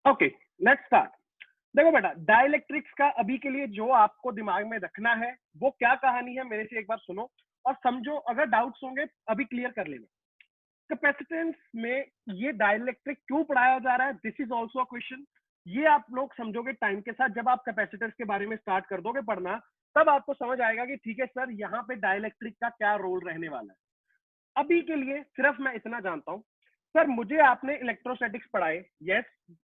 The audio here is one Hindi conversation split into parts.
Okay, let's start. देखो बेटा, डाइलेक्ट्रिक्स का अभी के लिए जो आपको दिमाग में रखना है वो क्या कहानी है, मेरे से एक बार सुनो और समझो। अगर डाउट्स होंगे अभी क्लियर कर लेना। कैपेसिटेंस में ये डाइलेक्ट्रिक क्यों पढ़ाया जा रहा है, this is also a question. ये आप लोग समझोगे टाइम के साथ, जब आप कैपेसिटर्स के बारे में स्टार्ट कर दोगे पढ़ना, तब आपको समझ आएगा कि ठीक है सर, यहाँ पे डाइलेक्ट्रिक का क्या रोल रहने वाला है। अभी के लिए सिर्फ मैं इतना जानता हूं, सर मुझे आपने इलेक्ट्रोस्टैटिक्स पढ़ाए, यस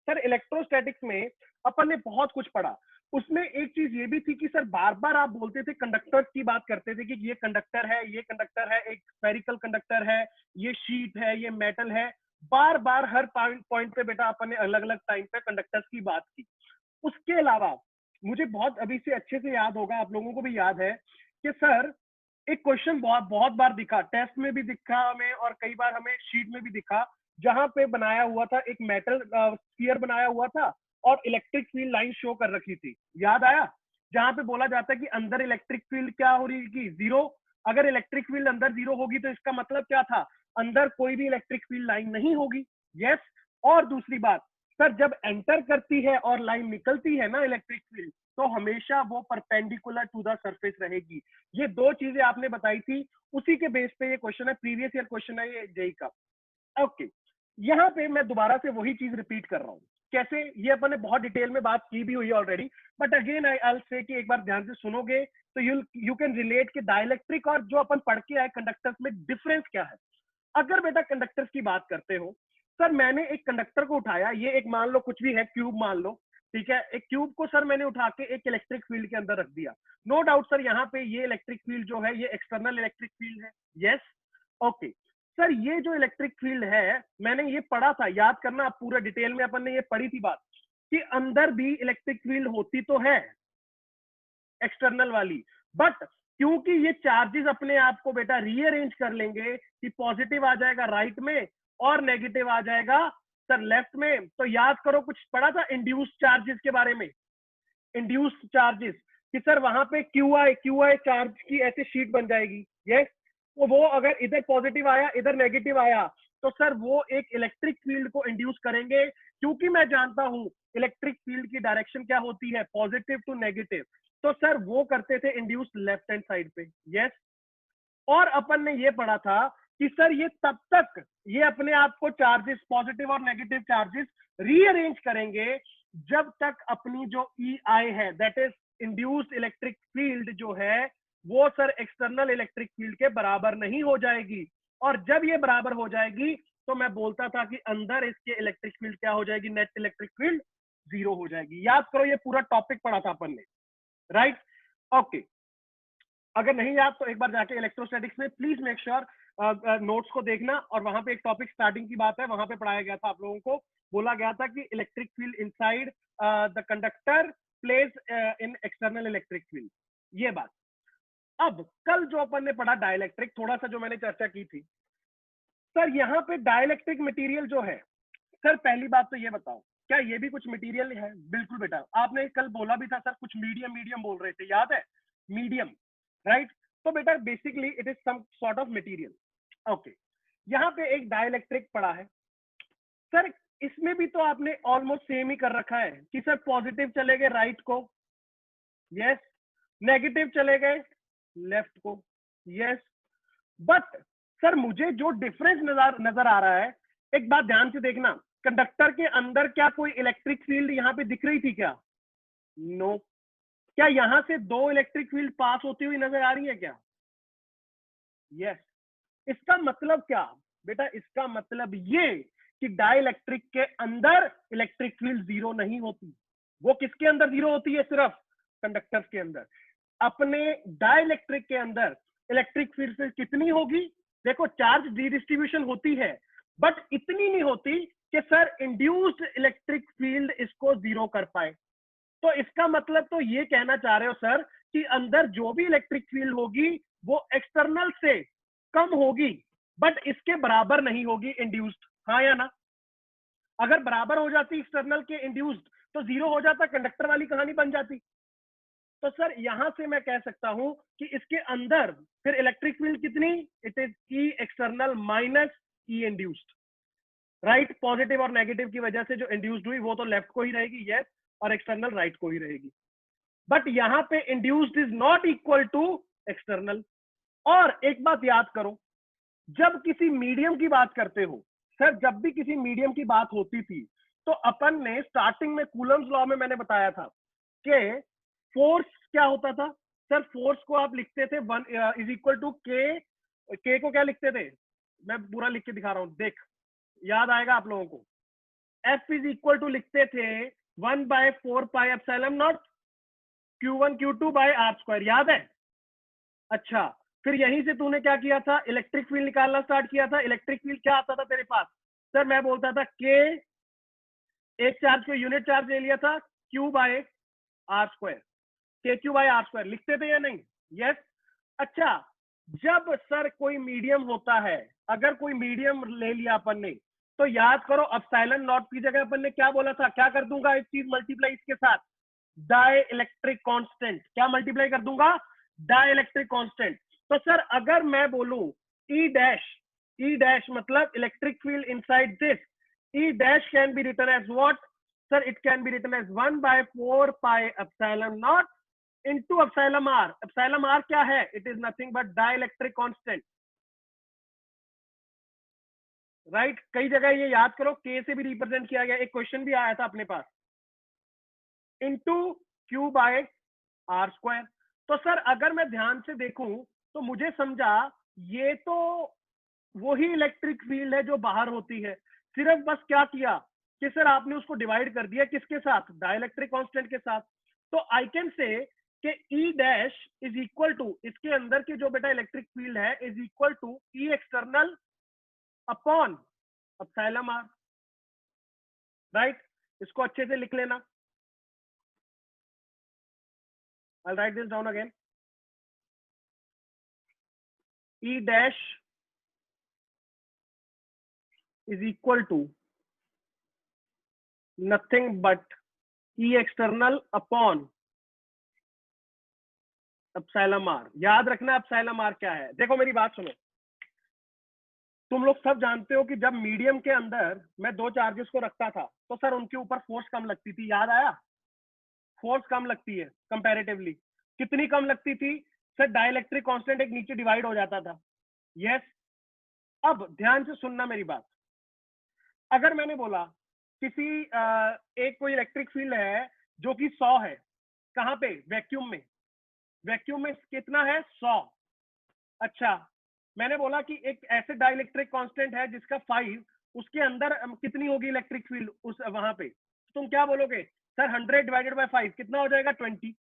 सर। इलेक्ट्रोस्टैटिक्स में अपन ने बहुत कुछ पढ़ा। उसमें एक चीज ये भी थी कि सर बार बार आप बोलते थे, कंडक्टर्स की बात करते थे कि ये कंडक्टर है, ये कंडक्टर है, एक स्फेरिकल कंडक्टर है, ये शीट है, ये मेटल है। बार बार हर पॉइंट पे बेटा अपन ने अलग अलग टाइम पे कंडक्टर्स की बात की। उसके अलावा मुझे बहुत अभी से अच्छे से याद होगा, आप लोगों को भी याद है कि सर एक क्वेश्चन बहुत बहुत बार दिखा, टेस्ट में भी दिखा हमें और कई बार हमें शीट में भी दिखा, जहां पे बनाया हुआ था एक मेटल स्फीयर बनाया हुआ था और इलेक्ट्रिक फील्ड लाइन शो कर रखी थी, याद आया? जहां पे बोला जाता है कि अंदर इलेक्ट्रिक फील्ड क्या हो रही थी, जीरो। अगर इलेक्ट्रिक फील्ड अंदर जीरो होगी तो इसका मतलब क्या था, अंदर कोई भी इलेक्ट्रिक फील्ड लाइन नहीं होगी। यस। और दूसरी बात, सर जब एंटर करती है और लाइन निकलती है ना इलेक्ट्रिक फील्ड, तो हमेशा वो परपेंडिकुलर टू द सरफेस रहेगी। ये दो चीजें आपने बताई थी, उसी के बेस पे ये क्वेश्चन है, प्रीवियस ईयर क्वेश्चन है ये जेई का। ओके, यहाँ पे मैं दोबारा से वही चीज रिपीट कर रहा हूँ। कैसे, ये अपन ने बहुत डिटेल में बात की भी हुई है already, but again I will say कि एक बार ध्यान से सुनोगे तो यू कैन रिलेट कि डाइलेक्ट्रिक और जो अपन पढ़ के आए कंडक्टर्स में डिफरेंस क्या है। अगर बेटा कंडक्टर्स की बात करते हो, सर मैंने एक कंडक्टर को उठाया, ये एक मान लो कुछ भी है, क्यूब मान लो, ठीक है। एक क्यूब को सर मैंने उठा के एक इलेक्ट्रिक फील्ड के अंदर रख दिया। नो डाउट सर, यहाँ पे ये इलेक्ट्रिक फील्ड जो है ये एक्सटर्नल इलेक्ट्रिक फील्ड है। यस। ओके सर, ये जो इलेक्ट्रिक फील्ड है मैंने ये पढ़ा था, याद करना आप, पूरा डिटेल में अपन ने ये पढ़ी थी बात, कि अंदर भी इलेक्ट्रिक फील्ड होती तो है एक्सटर्नल वाली, बट क्योंकि ये चार्जेस अपने आप को बेटा रीअरेंज कर लेंगे कि पॉजिटिव आ जाएगा राइट में और नेगेटिव आ जाएगा सर लेफ्ट में। तो याद करो, कुछ पढ़ा था इंड्यूस्ड चार्जेस के बारे में, इंड्यूस्ड चार्जेस, कि सर वहां पे क्यू आई चार्ज की ऐसे शीट बन जाएगी। यस। तो वो अगर इधर पॉजिटिव आया इधर नेगेटिव आया, तो सर वो एक इलेक्ट्रिक फील्ड को इंड्यूस करेंगे। क्योंकि मैं जानता हूं इलेक्ट्रिक फील्ड की डायरेक्शन क्या होती है, पॉजिटिव टू नेगेटिव, तो सर वो करते थे इंड्यूस लेफ्ट हैंड साइड पे। यस। और अपन ने ये पढ़ा था कि सर ये तब तक ये अपने आप को चार्जेस, पॉजिटिव और नेगेटिव चार्जेस रीअरेंज करेंगे जब तक अपनी जो ई आई है, that is induced electric field जो है, वो सर एक्सटर्नल इलेक्ट्रिक फील्ड के बराबर नहीं हो जाएगी। और जब ये बराबर हो जाएगी तो मैं बोलता था कि अंदर इसके इलेक्ट्रिक फील्ड क्या हो जाएगी, नेट इलेक्ट्रिक फील्ड जीरो हो जाएगी। याद करो, ये पूरा टॉपिक पढ़ा था अपन ने, राइट? ओके, अगर नहीं याद तो एक बार जाके इलेक्ट्रोस्टैटिक्स में प्लीज मेक श्योर नोट्स को देखना, और वहां पे एक टॉपिक स्टार्टिंग की बात है, वहां पे पढ़ाया गया था आप लोगों को, बोला गया था कि electric field inside the conductor place in external electric field, ये बात। अब कल जो अपन ने पढ़ा डाइलेक्ट्रिक, थोड़ा सा जो मैंने चर्चा की थी, सर यहाँ पे डाइलेक्ट्रिक मटेरियल जो है, सर पहली बात तो ये बताओ, क्या ये भी कुछ मटेरियल है? बिल्कुल बेटा, आपने कल बोला भी था सर कुछ मीडियम मीडियम बोल रहे थे, याद है? Medium, right? तो बेटा basically it is some sort of material. Okay, यहाँ पे एक डाइलेक्ट्रिक पड़ा है सर, इसमें भी तो आपने ऑलमोस्ट सेम ही कर रखा है कि सर पॉजिटिव चले गए राइट को, यस, नेगेटिव चले गए लेफ्ट को, यस। बट सर मुझे जो डिफरेंस नजर नजर आ रहा है, एक बात ध्यान से देखना, कंडक्टर के अंदर क्या कोई इलेक्ट्रिक फील्ड यहाँ पे दिख रही थी क्या? नो। क्या यहां से दो इलेक्ट्रिक फील्ड पास होती हुई नजर आ रही है क्या? यस। इसका मतलब क्या बेटा? इसका मतलब ये कि डाइलेक्ट्रिक के अंदर इलेक्ट्रिक फील्ड जीरो नहीं होती। वो किसके अंदर जीरो होती है? सिर्फ कंडक्टर्स के अंदर। अपने डाइलेक्ट्रिक के अंदर इलेक्ट्रिक फील्ड से कितनी होगी? देखो, चार्ज डिस्ट्रीब्यूशन होती है, बट इतनी नहीं होती कि सर इंड्यूस्ड इलेक्ट्रिक फील्ड इसको जीरो कर पाए। तो इसका मतलब तो ये कहना चाह रहे हो सर कि अंदर जो भी इलेक्ट्रिक फील्ड होगी वो एक्सटर्नल से कम होगी, बट इसके बराबर नहीं होगी इंड्यूस्ड, हाँ या ना? अगर बराबर हो जाती एक्सटर्नल के इंड्यूस्ड तो जीरो हो जाता, कंडक्टर वाली कहानी बन जाती। तो सर यहां से मैं कह सकता हूं कि इसके अंदर फिर इलेक्ट्रिक फील्ड कितनी, it is E external minus E induced. Right, positive और नेगेटिव की वजह से जो इंड्यूस्ड हुई वो तो लेफ्ट को ही रहेगी, यस, और एक्सटर्नल राइट को ही रहेगी। बट यहां पे induced is not equal to external. और एक बात याद करो, जब किसी मीडियम की बात करते हो सर, जब भी किसी मीडियम की बात होती थी तो अपन ने स्टार्टिंग में कूलम्स लॉ में मैंने बताया था कि फोर्स क्या होता था सर, फोर्स को आप लिखते थे वन इज इक्वल टू के को क्या लिखते थे, मैं पूरा लिख के दिखा रहा हूं, देख याद आएगा आप लोगों को। एफ इज इक्वल टू लिखते थे 1/4 pi epsilon not Q1 Q2/r², याद है? अच्छा, फिर यहीं से तूने क्या किया था, इलेक्ट्रिक फील्ड निकालना स्टार्ट किया था। इलेक्ट्रिक फील्ड क्या आता था तेरे पास सर, मैं बोलता था के, एक चार्ज को यूनिट चार्ज ले लिया था Q/r², KQ/r², लिखते थे या नहीं? यस। अच्छा, जब सर कोई मीडियम होता है, अगर कोई मीडियम ले लिया अपन ने, तो याद करो एप्सिलॉन नॉट की जगह अपन ने क्या बोला था, क्या कर दूंगा एक चीज मल्टीप्लाई इसके साथ, डाई इलेक्ट्रिक कांस्टेंट, क्या मल्टीप्लाई कर दूंगा, डाई इलेक्ट्रिक कांस्टेंट। तो सर अगर मैं बोलूं ई डैश मतलब electric field inside this, E dash can be written as what sir, it can be written as 1/4 pi epsilon not into epsilon r। epsilon r क्या है, it is nothing but dielectric constant, right. कई जगह ये याद करो k से भी रिप्रेजेंट किया गया, एक क्वेश्चन भी आया था अपने पास, into Q/r²। तो सर अगर मैं ध्यान से देखूं तो मुझे समझा ये तो वही इलेक्ट्रिक फील्ड है जो बाहर होती है, सिर्फ बस क्या किया कि सर आपने उसको डिवाइड कर दिया किसके साथ, डाइलेक्ट्रिक कांस्टेंट के साथ। तो आई कैन से कि E dash is equal to, इसके अंदर की जो बेटा इलेक्ट्रिक फील्ड है is equal to E external upon epsilon R, right. इसको अच्छे से लिख लेना, I write this down again, E dash is equal to nothing but E external upon epsilon R. याद रखना एप्सिलॉन आर क्या है। देखो मेरी बात सुनो, तुम लोग सब जानते हो कि जब मीडियम के अंदर मैं दो चार्जेस को रखता था तो सर उनके ऊपर फोर्स कम लगती थी, याद आया? फोर्स कम लगती है कंपैरेटिवली, कितनी कम लगती थी सर, डाइलेक्ट्रिक कांस्टेंट एक नीचे डिवाइड हो जाता था, यस। अब ध्यान से सुनना मेरी बात, अगर मैंने बोला किसी एक कोई इलेक्ट्रिक फील्ड है जो कि 100 है, कहां पे, वैक्यूम में, वैक्यूम में कितना है 100। अच्छा, मैंने बोला कि एक ऐसे डाइलेक्ट्रिक कांस्टेंट है जिसका 5, उसके अंदर कितनी होगी इलेक्ट्रिक फील्ड उस वहां पे, तुम क्या बोलोगे सर, 100/5 कितना हो जाएगा, 20।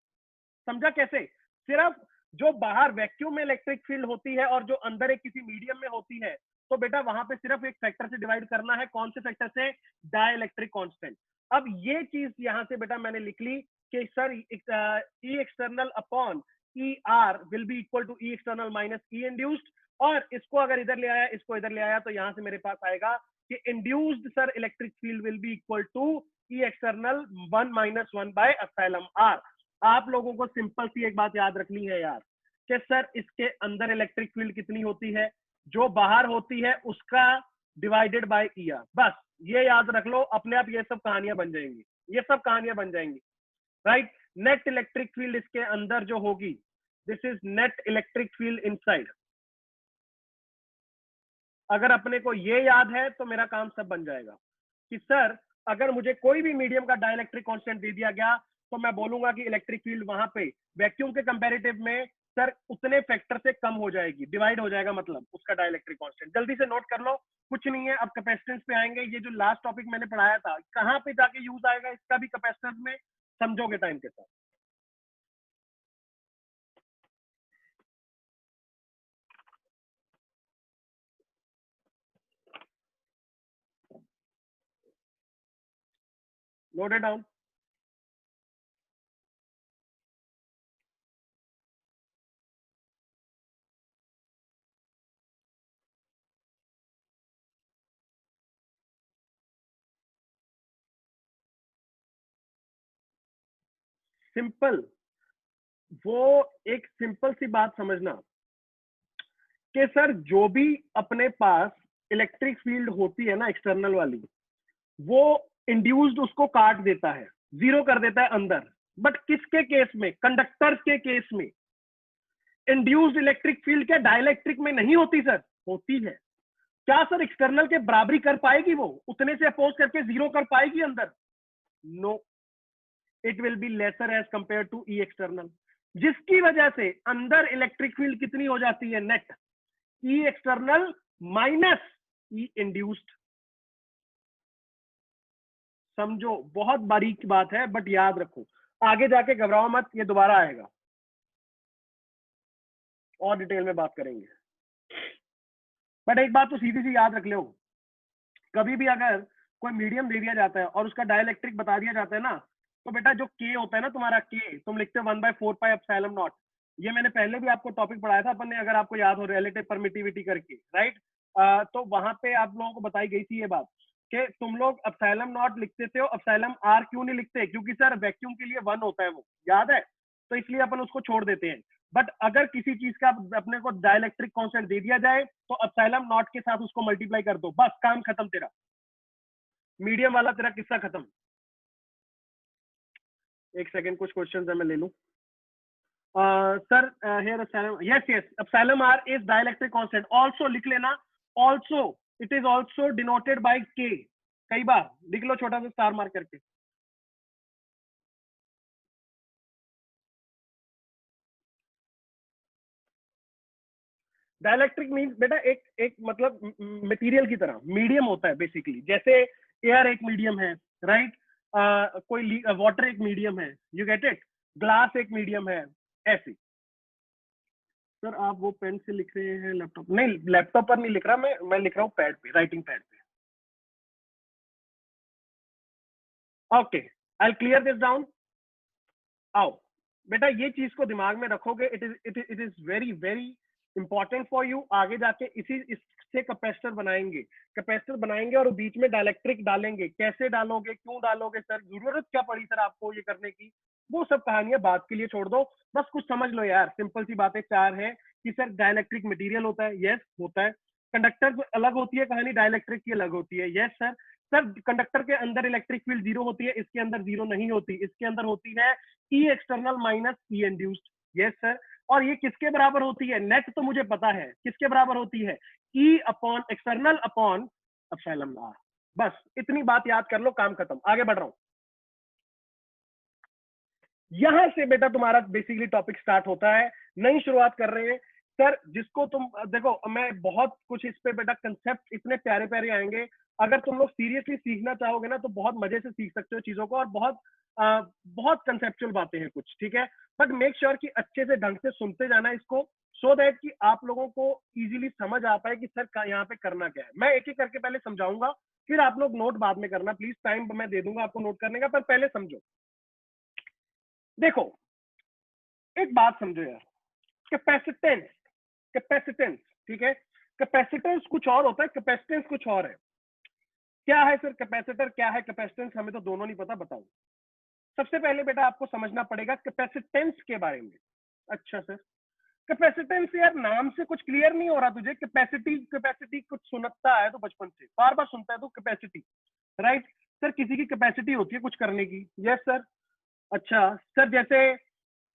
समझा कैसे? सिर्फ जो बाहर वैक्यूम में इलेक्ट्रिक फील्ड होती है और जो अंदर एक किसी मीडियम में होती है, तो बेटा वहां पे सिर्फ एक फैक्टर से डिवाइड करना है, कौन से फैक्टर से, डाइलेक्ट्रिक कांस्टेंट। अब ये चीज यहां से बेटा मैंने लिख ली कि sir E external upon E R will be equal to E external minus E induced, और इसको अगर इधर ले आया, इसको इधर ले आया, तो यहां से मेरे पास आएगा कि induced sir electric field will be equal to E external 1-1/एप्सिलॉन आर। आप लोगों को सिंपल सी एक बात याद रखनी है यार, कि सर इसके अंदर इलेक्ट्रिक फील्ड कितनी होती है, जो बाहर होती है उसका डिवाइडेड बाय ई आर, बस ये याद रख लो, अपने आप ये सब कहानियां बन जाएंगी, ये सब कहानियां बन जाएंगी, राइट। नेट इलेक्ट्रिक फील्ड इसके अंदर जो होगी, this is net electric field inside. अगर अपने को ये याद है तो मेरा काम सब बन जाएगा कि सर अगर मुझे कोई भी मीडियम का डाइलेक्ट्रिक कांस्टेंट दे दिया गया तो मैं बोलूंगा कि इलेक्ट्रिक फील्ड वहां पे वैक्यूम के कंपैरेटिव में सर उतने फैक्टर से कम हो जाएगी, डिवाइड हो जाएगा, मतलब उसका डाइलेक्ट्रिक कांस्टेंट। जल्दी से नोट कर लो, कुछ नहीं है। अब कैपेसिटेंस पे आएंगे, ये जो लास्ट टॉपिक मैंने पढ़ाया था कहां पे जाके यूज आएगा इसका भी कैपेसिटेंस में, समझोगे टाइम के साथ। Note it down. सिंपल, वो एक सिंपल सी बात समझना कि सर जो भी अपने पास इलेक्ट्रिक फील्ड होती है ना एक्सटर्नल वाली, वो इंड्यूस्ड उसको काट देता है, जीरो कर देता है अंदर। बट किसके केस में? कंडक्टर्स के केस में इंड्यूस्ड इलेक्ट्रिक फील्ड क्या डाइलेक्ट्रिक में नहीं होती सर? होती है। क्या सर एक्सटर्नल के बराबरी कर पाएगी वो? उतने से अपोज करके जीरो कर पाएगी अंदर? No, it will be lesser as compare to E external, जिसकी वजह से अंदर इलेक्ट्रिक फील्ड कितनी हो जाती है? नेट ई एक्सटर्नल माइनस ई इंड्यूस्ड। समझो, बहुत बारीक बात है, बट याद रखो, आगे जाके घबराओ मत, ये दोबारा आएगा, और डिटेल में बात करेंगे। बट एक बात तो सीधी सी याद रख लो, कभी भी अगर कोई मीडियम दे दिया जाता है और उसका डाइलेक्ट्रिक बता दिया जाता है ना, तो बेटा जो के होता है ना तुम्हारा, के तुम लिखते हो 1/4 एप्सिलॉन नॉट। ये मैंने पहले भी आपको टॉपिक पढ़ाया था अपन ने, अगर आपको याद हो, रिलेटिव परमिटिविटी करके, राइट? तो वहां पे आप लोगों को बताई गई थी ये बात कि तुम लोग एप्सिलॉन नॉट लिखते थे, एप्सिलॉन आर क्यों नहीं लिखते? क्योंकि सर वैक्यूम के लिए 1 होता है वो, याद है? तो इसलिए अपन उसको छोड़ देते हैं। बट अगर किसी चीज का अपने को डाइलेक्ट्रिक कांस्टेंट दे दिया जाए तो एप्सिलॉन नॉट के साथ उसको मल्टीप्लाई कर दो, बस काम खत्म तेरा, मीडियम वाला तेरा किस्सा खत्म। एक सेकंड, कुछ क्वेश्चन है मैं ले लूं। Sir here epsilon, yes yes, epsilon R is dielectric constant, also लिख लेना, also it is also denoted by K, कई बार लिख लो छोटा सा स्टार मार्क करके। डाइलेक्ट्रिक मींस बेटा एक एक मतलब मटेरियल की तरह मीडियम होता है बेसिकली, जैसे एयर एक मीडियम है, राइट? कोई वाटर एक मीडियम है, यू गेट इट? ग्लास एक मीडियम है, ऐसे। सर आप वो पेन से लिख रहे हैं? लैपटॉप नहीं, लैपटॉप पर नहीं लिख रहा मैं लिख रहा हूँ पैड पे, राइटिंग पैड पे। Okay, I clear this down. आओ बेटा, ये चीज को दिमाग में रखोगे, it is very very important for you. आगे जाके इससे कैपेसिटर बनाएंगे, कैपेसिटर बनाएंगे और बीच में डाइलेक्ट्रिक डालेंगे। कैसे डालोगे, क्यों डालोगे सर, जरूरत क्या पड़ी सर आपको ये करने की, वो सब कहानियां बात के लिए छोड़ दो, बस कुछ समझ लो यार। सिंपल सी बातें चार है कि सर डाइलेक्ट्रिक मटेरियल होता है, यस होता है। कंडक्टर अलग होती है कहानी, डाइलेक्ट्रिक की अलग होती है, यस सर। सर कंडक्टर के अंदर इलेक्ट्रिक फील्ड जीरो होती है, इसके अंदर जीरो नहीं होती, इसके अंदर होती है ई external minus E induced, yes sir. और ये किसके बराबर होती है? नेट तो मुझे पता है किसके बराबर होती है, E upon external upon epsilon R. बस इतनी बात याद कर लो, काम खत्म, आगे बढ़ रहा हूं। यहां से बेटा तुम्हारा बेसिकली टॉपिक स्टार्ट होता है, नई शुरुआत कर रहे हैं सर। जिसको तुम देखो, मैं बहुत कुछ इस पे बेटा कंसेप्ट इतने प्यारे प्यारे आएंगे, अगर तुम लोग सीरियसली सीखना चाहोगे ना तो बहुत मजे से सीख सकते हो चीजों को, और बहुत कंसेप्चुअल बातें हैं कुछ, ठीक है? बट मेक श्योर कि अच्छे से ढंग से सुनते जाना इसको, सो दैट कि आप लोगों को इजीली समझ आ पाए कि सर यहाँ पे करना क्या है। मैं एक एक करके पहले समझाऊंगा, फिर आप लोग नोट बाद में करना प्लीज, टाइम मैं दे दूंगा आपको नोट करने का, पर पहले समझो। देखो एक बात समझो यार, कैपेसिटेंस, कैपेसिटेंस, ठीक है? कैपेसिटेंस कुछ और होता है, कैपेसिटेंस कुछ और है। क्या है सर कैपेसिटर, क्या है कैपेसिटेंस? हमें तो दोनों नहीं पता, बताओ। सबसे पहले बेटा आपको समझना पड़ेगा कैपेसिटेंस के बारे में। अच्छा सर, कैपेसिटेंस यार नाम से कुछ क्लियर नहीं हो रहा तुझे? कैपेसिटी कैपेसिटी कुछ सुनता है तो बचपन से बार बार सुनता है तो कैपेसिटी, राइट? सर किसी की कैपेसिटी होती है कुछ करने की, यस सर। अच्छा सर, जैसे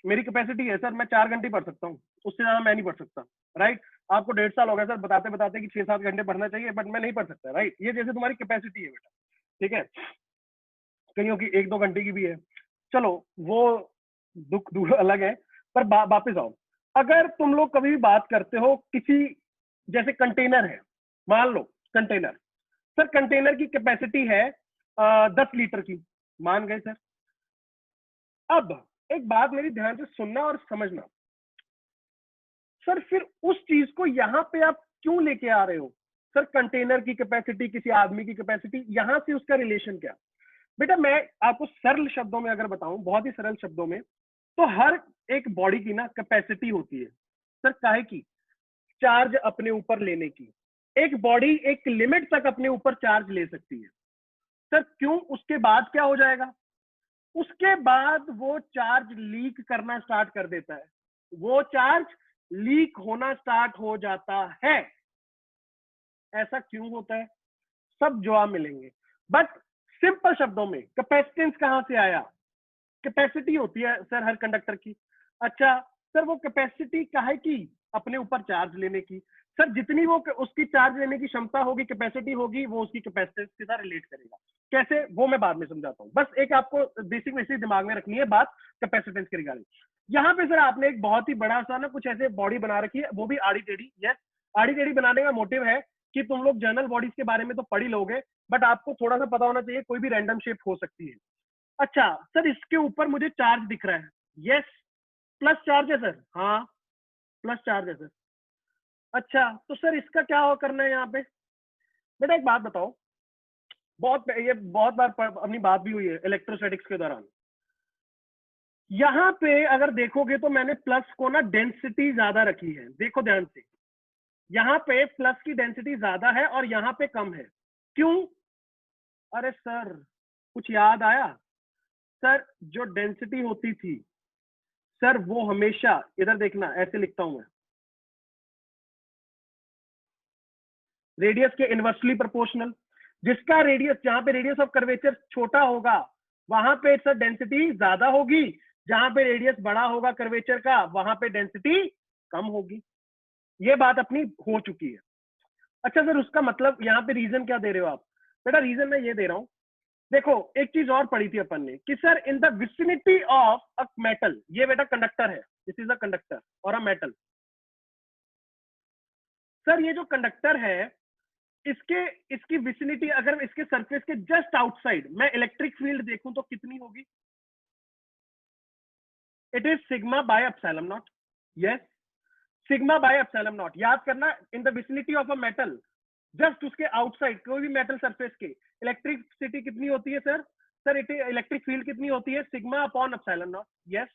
मेरी कैपेसिटी है सर, मैं 4 घंटे पढ़ सकता हूँ, उससे ज्यादा मैं नहीं पढ़ सकता, राइट? आपको 1.5 साल हो गया सर बताते बताते कि 6-7 घंटे पढ़ना चाहिए, बट मैं नहीं पढ़ सकता, राइट? ये जैसे तुम्हारी कैपेसिटी है बेटा, ठीक है? कईयों की 1-2 घंटे की भी है, चलो वो दुख दूर अलग है। पर वापस आओ, अगर तुम लोग कभी भी बात करते हो किसी, जैसे कंटेनर है, मान लो कंटेनर, सर कंटेनर की कैपेसिटी है 10 लीटर की, मान गए सर। अब एक बात मेरी ध्यान से सुनना और समझना, सर फिर उस चीज को यहाँ पे आप क्यों लेके आ रहे हो? सर कंटेनर की कैपेसिटी, किसी आदमी की कैपेसिटी, यहां से उसका रिलेशन क्या? बेटा मैं आपको सरल शब्दों में अगर बताऊं, बहुत ही सरल शब्दों में, तो हर एक बॉडी की ना कैपेसिटी होती है सर, काहे की? चार्ज अपने ऊपर लेने की। एक बॉडी एक लिमिट तक अपने ऊपर चार्ज ले सकती है सर, क्यों? उसके बाद क्या हो जाएगा? उसके बाद वो चार्ज लीक करना स्टार्ट कर देता है, वो चार्ज लीक होना स्टार्ट हो जाता है। ऐसा क्यों होता है? सब जवाब मिलेंगे, बट सिंपल शब्दों में कैपेसिटेंस कहां से आया? कैपेसिटी होती है सर हर कंडक्टर की। अच्छा सर, वो कैपेसिटी काहे की? अपने ऊपर चार्ज लेने की। सर जितनी वो उसकी चार्ज लेने की क्षमता होगी, कैपेसिटी होगी, वो उसकी कैपेसिटेंस के साथ रिलेट करेगा। कैसे, वो मैं बाद में समझाता हूँ। बस एक आपको बेसिक बेसिक दिमाग में रखनी है बात कैपेसिटेंस के रिगार्डिंग। यहाँ पे सर आपने एक बहुत ही बड़ा सा ना कुछ ऐसे बॉडी बना रखी है, वो भी आड़ी टेढ़ी। यस, आड़ी टेढ़ी बनाने का मोटिव है कि तुम लोग जनरल बॉडीज के बारे में तो पढ़ ही लोगे, बट आपको थोड़ा सा पता होना चाहिए कोई भी रैंडम शेप हो सकती है। अच्छा सर, इसके ऊपर मुझे चार्ज दिख रहा है। यस, प्लस चार्ज है सर। हाँ, प्लस चार्ज है सर। अच्छा तो सर इसका क्या हो करना है यहाँ पे? बेटा एक बात बताओ, ये बहुत बार अपनी बात भी हुई है इलेक्ट्रोस्टैटिक्स के दौरान। यहाँ पे अगर देखोगे तो मैंने प्लस को ना डेंसिटी ज्यादा रखी है, देखो ध्यान से। यहाँ पे प्लस की डेंसिटी ज्यादा है और यहाँ पे कम है। क्यों? अरे सर कुछ याद आया? सर जो डेंसिटी होती थी सर, वो हमेशा, इधर देखना ऐसे लिखता हूं मैं, रेडियस के इनवर्सली प्रोपोर्शनल। जिसका रेडियस, जहां पे रेडियस ऑफ कर्वेचर छोटा होगा वहां पे सर डेंसिटी ज्यादा होगी, जहां पे रेडियस बड़ा होगा कर्वेचर का वहां पे डेंसिटी कम होगी। ये बात अपनी हो चुकी है। अच्छा सर, उसका मतलब यहाँ पे रीजन क्या दे रहे हो आप? बेटा रीजन मैं ये दे रहा हूं, देखो एक चीज और पढ़ी थी अपन ने कि sir in the vicinity of a metal, ये बेटा कंडक्टर है, दिस इज अ कंडक्टर और अ मेटल। सर ये जो कंडक्टर है, इसके इसकी विसिनिटी, अगर इसके सरफेस के जस्ट आउटसाइड मैं इलेक्ट्रिक फील्ड देखूं तो कितनी होगी? It is sigma by epsilon not. Yes, sigma by epsilon not. याद करना, in the vicinity of a metal, just उसके आउटसाइड कोई भी मेटल सरफेस के इलेक्ट्रिसिटी कितनी होती है sir? Sir it electric field कितनी होती है? Sigma upon epsilon not. Yes,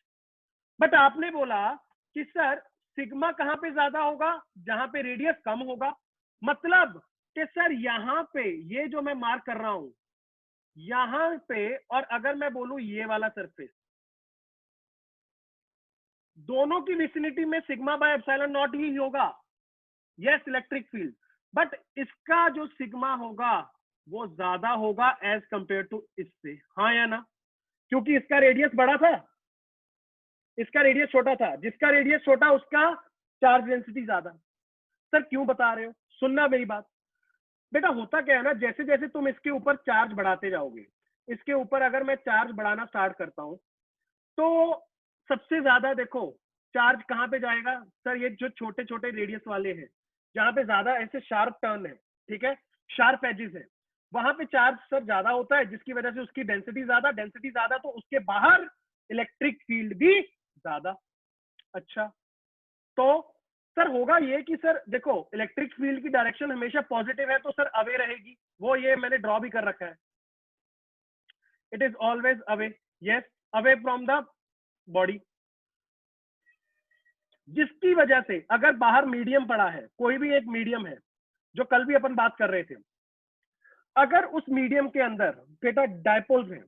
but आपने बोला कि सर सिग्मा कहां पे ज्यादा होगा? जहां पे रेडियस कम होगा। मतलब कि सर यहां पे ये जो मैं मार्क कर रहा हूं यहां पे, और अगर मैं बोलूं ये वाला सरफेस, दोनों की विसिनिटी में सिग्मा बाय एप्सिलॉन नॉट ही होगा। यस, इलेक्ट्रिक फील्ड, बट इसका जो सिग्मा होगा वो ज्यादा होगा एज कंपेयर टू इससे। हाँ या ना? क्योंकि इसका रेडियस बड़ा था, इसका रेडियस छोटा था। जिसका रेडियस छोटा उसका चार्ज डेंसिटी ज्यादा। सर क्यों बता रहे हो? सुनना मेरी बात। बेटा होता क्या है ना, जैसे जैसे तुम इसके ऊपर चार्ज बढ़ाते जाओगे, इसके ऊपर अगर मैं चार्ज बढ़ाना स्टार्ट करता हूं तो सबसे ज्यादा देखो चार्ज कहां पे जाएगा? सर ये जो छोटे छोटे रेडियस वाले हैं, जहां पे ज्यादा ऐसे शार्प टर्न है, ठीक है, शार्प एजेस है, वहां पे चार्ज सर ज्यादा होता है, जिसकी वजह से उसकी डेंसिटी ज्यादा, डेंसिटी ज्यादा तो उसके बाहर इलेक्ट्रिक फील्ड भी ज्यादा। अच्छा तो सर होगा ये कि सर देखो इलेक्ट्रिक फील्ड की डायरेक्शन हमेशा पॉजिटिव है तो सर अवे रहेगी, वो ये मैंने ड्रॉ भी कर रखा है। It is always away. Yes, away from the body. जिसकी वजह से अगर बाहर मीडियम पड़ा है, कोई भी एक मीडियम है जो कल भी अपन बात कर रहे थे, अगर उस मीडियम के अंदर बेटा डायपोल्स हैं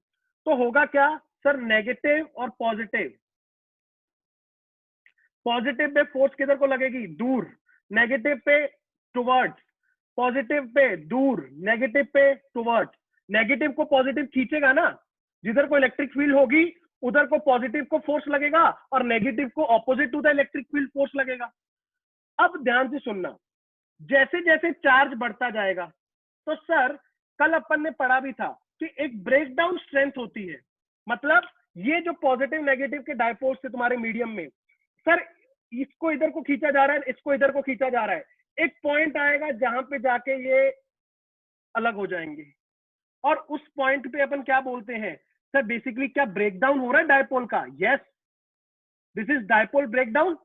तो होगा क्या सर? नेगेटिव और पॉजिटिव। पॉजिटिव पे फोर्स किधर को लगेगी? दूर। नेगेटिव पे टुवर्ड्स। पॉजिटिव पे दूर, नेगेटिव पे टुवर्ड्स। नेगेटिव को पॉजिटिव खींचेगा ना, जिधर को इलेक्ट्रिक फील्ड होगी उधर को पॉजिटिव को फोर्स लगेगा और नेगेटिव को opposite to the electric field force लगेगा। अब ध्यान से सुनना, जैसे जैसे चार्ज बढ़ता जाएगा तो सर कल अपन ने पढ़ा भी था कि एक ब्रेकडाउन स्ट्रेंथ होती है। मतलब ये जो पॉजिटिव नेगेटिव के डायपोल्स थे तुम्हारे मीडियम में, सर इसको इधर को खींचा जा रहा है, इसको इधर को खींचा जा रहा है, एक पॉइंट आएगा जहां पे जाके ये अलग हो जाएंगे। और उस पॉइंट पे अपन क्या बोलते हैं सर? बेसिकली क्या ब्रेकडाउन हो रहा है डायपोल का? Yes, this is dipole breakdown.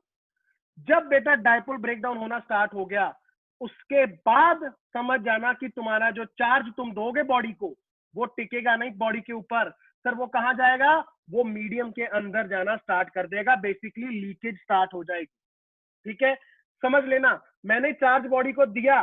जब बेटा डायपोल ब्रेकडाउन होना स्टार्ट हो गया उसके बाद समझ जाना कि तुम्हारा जो चार्ज तुम दोगे बॉडी को वो टिकेगा नहीं बॉडी के ऊपर। सर वो कहां जाएगा? वो मीडियम के अंदर जाना स्टार्ट कर देगा, बेसिकली लीकेज स्टार्ट हो जाएगी। ठीक है, समझ लेना, मैंने चार्ज बॉडी को दिया,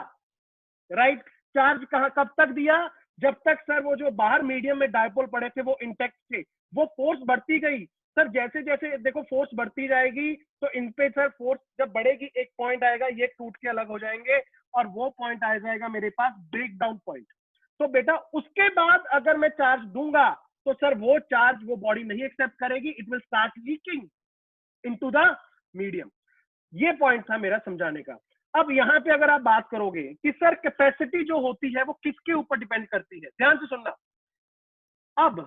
राइट? चार्ज कहां कब तक दिया? जब तक सर वो जो बाहर मीडियम में डायपोल पड़े थे वो इंटेक्ट थे। वो फोर्स बढ़ती गई सर, जैसे जैसे देखो फोर्स बढ़ती जाएगी तो इन पे सर फोर्स जब बढ़ेगी एक पॉइंट आएगा ये टूट के अलग हो जाएंगे और वो पॉइंट आ जाएगा मेरे पास ब्रेक डाउन पॉइंट। तो बेटा उसके बाद अगर मैं चार्ज दूंगा तो सर वो चार्ज वो बॉडी नहीं एक्सेप्ट करेगी, it will start leaking into the medium. ये पॉइंट था मेरा समझाने का। अब यहाँ पे अगर आप बात करोगे कि सर कैपेसिटी जो होती है वो किसके ऊपर डिपेंड करती है, ध्यान से सुनना। अब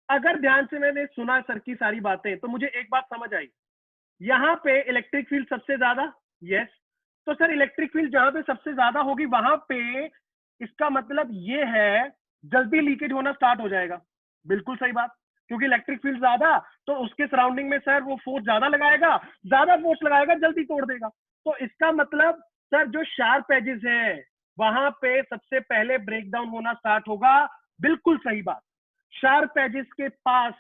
अगर ध्यान से मैंने सुना सर की सारी बातें तो मुझे एक बात समझ आई, यहाँ पे इलेक्ट्रिक फील्ड सबसे ज्यादा, यस, तो सर इलेक्ट्रिक फील्ड जहां पे सबसे ज्यादा होगी वहां पे इसका मतलब ये है जल्दी लीकेज होना स्टार्ट हो जाएगा। बिल्कुल सही बात, क्योंकि इलेक्ट्रिक फील्ड ज्यादा तो उसके सराउंडिंग में सर वो फोर्स ज्यादा लगाएगा, ज्यादा फोर्स लगाएगा जल्दी तोड़ देगा। तो इसका मतलब सर जो शार्प एजेस है वहां पे सबसे पहले ब्रेकडाउन होना स्टार्ट होगा। बिल्कुल सही बात, शार्प एजेस के पास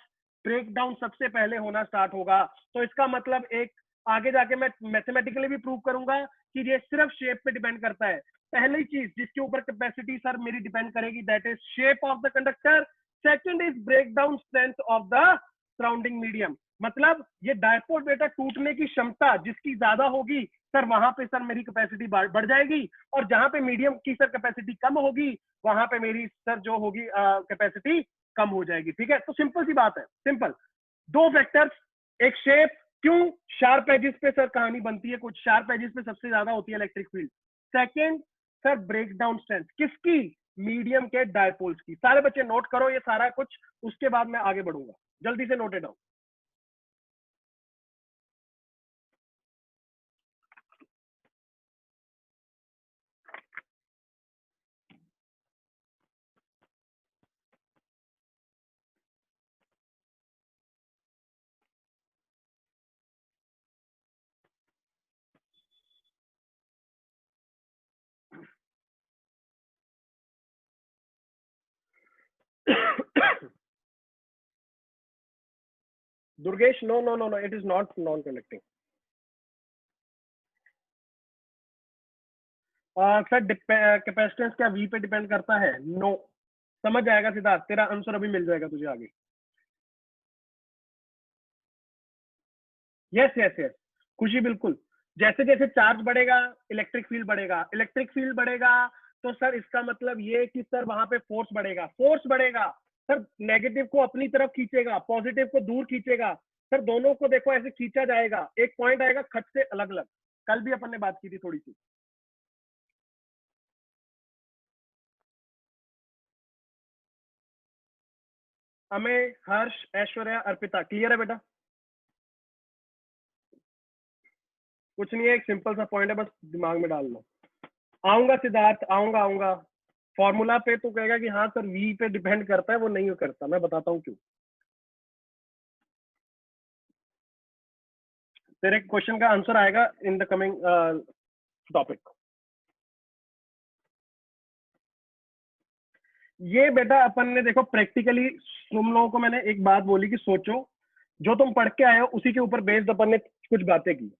ब्रेकडाउन सबसे पहले होना स्टार्ट होगा। तो इसका मतलब एक आगे जाके मैं मैथमेटिकली भी प्रूव करूंगा कि ये सिर्फ शेप पे डिपेंड करता है। पहली चीज जिसके ऊपर कैपेसिटी सर मेरी डिपेंड करेगी that is shape of the conductor, second is breakdown strength of the surrounding medium. मतलब ये डायपोल बेटा टूटने की क्षमता जिसकी ज्यादा होगी सर वहां पे सर मेरी कैपेसिटी बढ़ जाएगी, और जहां पे मीडियम की सर कैपेसिटी कम होगी वहां पे मेरी सर जो होगी कैपेसिटी कम हो जाएगी। ठीक है, तो सिंपल सी बात है, सिंपल दो फैक्टर्स, एक शेप, क्यों शार्प एजेस पे सर कहानी बनती है, कुछ शार्प एजेस पे सबसे ज्यादा होती है electric field. Second sir breakdown strength किसकी, मीडियम के डायपोल्स की। सारे बच्चे नोट करो ये सारा कुछ, उसके बाद मैं आगे बढ़ूंगा, जल्दी से note it down. Durgesh, no no no no, it is not non conducting. Sir capacitance क्या वी पे डिपेंड करता है? नो। समझ जाएगा सिद्धार्थ, तेरा आंसर अभी मिल जाएगा तुझे आगे। यस यस यस खुशी, बिल्कुल। जैसे जैसे चार्ज बढ़ेगा इलेक्ट्रिक फील्ड बढ़ेगा, इलेक्ट्रिक फील्ड बढ़ेगा तो सर इसका मतलब ये कि सर वहां पे फोर्स बढ़ेगा, फोर्स बढ़ेगा सर नेगेटिव को अपनी तरफ खींचेगा, पॉजिटिव को दूर खींचेगा। सर दोनों को देखो ऐसे खींचा जाएगा, एक पॉइंट आएगा खट से अलग अलग। कल भी अपन ने बात की थी थोड़ी सी। हमें हर्ष, ऐश्वर्या, अर्पिता, क्लियर है बेटा? कुछ नहीं है, एक सिंपल सा पॉइंट है, बस दिमाग में डाल लो। आऊंगा सिद्धार्थ, आऊंगा आऊंगा। फॉर्मूला पे तो कहेगा कि हाँ सर वी पे डिपेंड करता है, वो नहीं करता, मैं बताता हूँ क्यों। तेरे क्वेश्चन का आंसर आएगा इन द कमिंग टॉपिक। ये बेटा अपन ने देखो प्रैक्टिकली, तुम लोगों को मैंने एक बात बोली कि सोचो, जो तुम पढ़ के आए हो उसी के ऊपर बेस्ड अपन ने कुछ बातें की।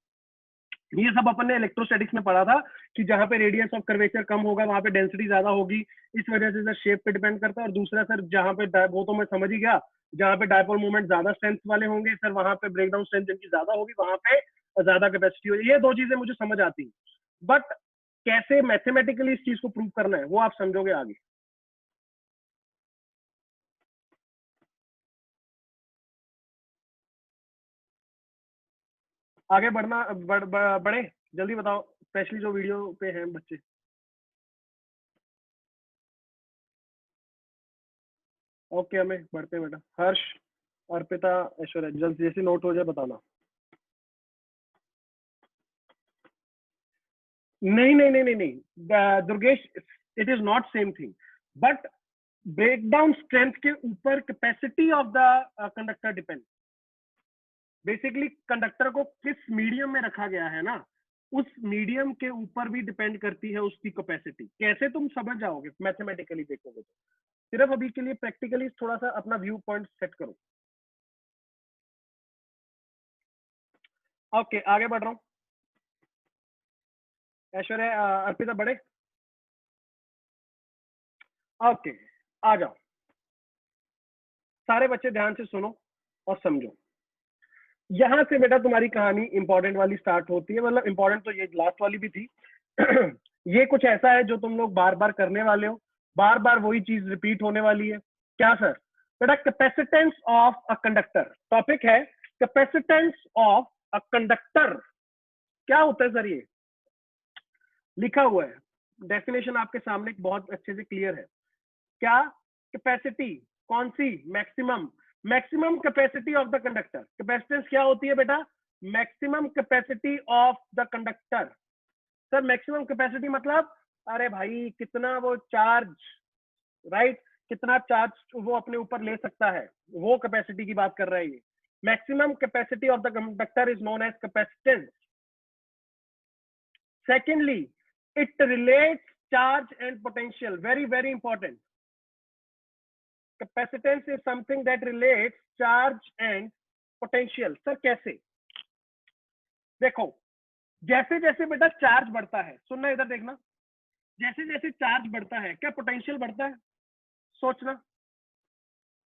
ये सब अपन ने इलेक्ट्रोस्टैटिक्स में पढ़ा था कि जहां पे रेडियस ऑफ कर्वेचर कम होगा वहां पे डेंसिटी ज्यादा होगी, इस वजह से सर शेप पे डिपेंड करता है। और दूसरा सर जहां पे वो तो मैं समझ ही गया, जहां पे डायपोल मूवमेंट ज्यादा स्ट्रेंथ वाले होंगे सर वहां पे ब्रेकडाउन स्ट्रेंथ जिनकी ज्यादा होगी वहां पे ज्यादा कैपेसिटी होगी। ये दो चीजें मुझे समझ आती, बट कैसे मैथमेटिकली इस चीज को प्रूव करना है वो आप समझोगे आगे। आगे बढ़ना बढ़े, जल्दी बताओ, स्पेशली जो वीडियो पे हैं बच्चे। ओके हमें बढ़ते हैं बेटा। हर्ष, अर्पिता, ऐश्वर्या, जल्द जैसे नोट हो जाए बताना। नहीं नहीं नहीं नहीं नहीं Durgesh, it is not same thing, but breakdown strength के ऊपर capacity of the conductor depend. Basically conductor को किस मीडियम में रखा गया है ना, उस मीडियम के ऊपर भी डिपेंड करती है उसकी कैपेसिटी। कैसे तुम समझ जाओगे मैथमेटिकली देखोगे तो, सिर्फ अभी के लिए प्रैक्टिकली थोड़ा सा अपना व्यू पॉइंट सेट करो। ओके आगे बढ़ रहा हूँ। ऐश्वर्या, अर्पिता बढ़े। ओके आ जाओ, सारे बच्चे ध्यान से सुनो और समझो। यहां से बेटा तुम्हारी कहानी इंपॉर्टेंट वाली स्टार्ट होती है, मतलब इंपॉर्टेंट तो ये लास्ट वाली भी थी। ये कुछ ऐसा है जो तुम लोग बार बार करने वाले हो, बार बार वही चीज रिपीट होने वाली है। क्या सर? बेटा capacitance of a conductor, topic है कैपेसिटेंस ऑफ अ कंडक्टर। क्या होता है सर? ये लिखा हुआ है, डेफिनेशन आपके सामने बहुत अच्छे से क्लियर है। क्या? कैपेसिटी कौन सी? Maximum, maximum capacity of the conductor. Capacitance क्या होती है बेटा? Maximum capacity of the conductor. Sir maximum capacity मतलब, अरे भाई कितना वो चार्ज, राइट, कितना चार्ज वो अपने ऊपर ले सकता है, वो कैपेसिटी की बात कर रहा है ये। Maximum capacity of the conductor is known as capacitance. Secondly, it relates charge and potential, very very important. Capacitance is something that relates charge and potential. Sir कैसे? देखो, जैसे जैसे बेटा चार्ज बढ़ता है, सुनना इधर देखना, जैसे जैसे चार्ज बढ़ता है क्या पोटेंशियल बढ़ता है? सोचना,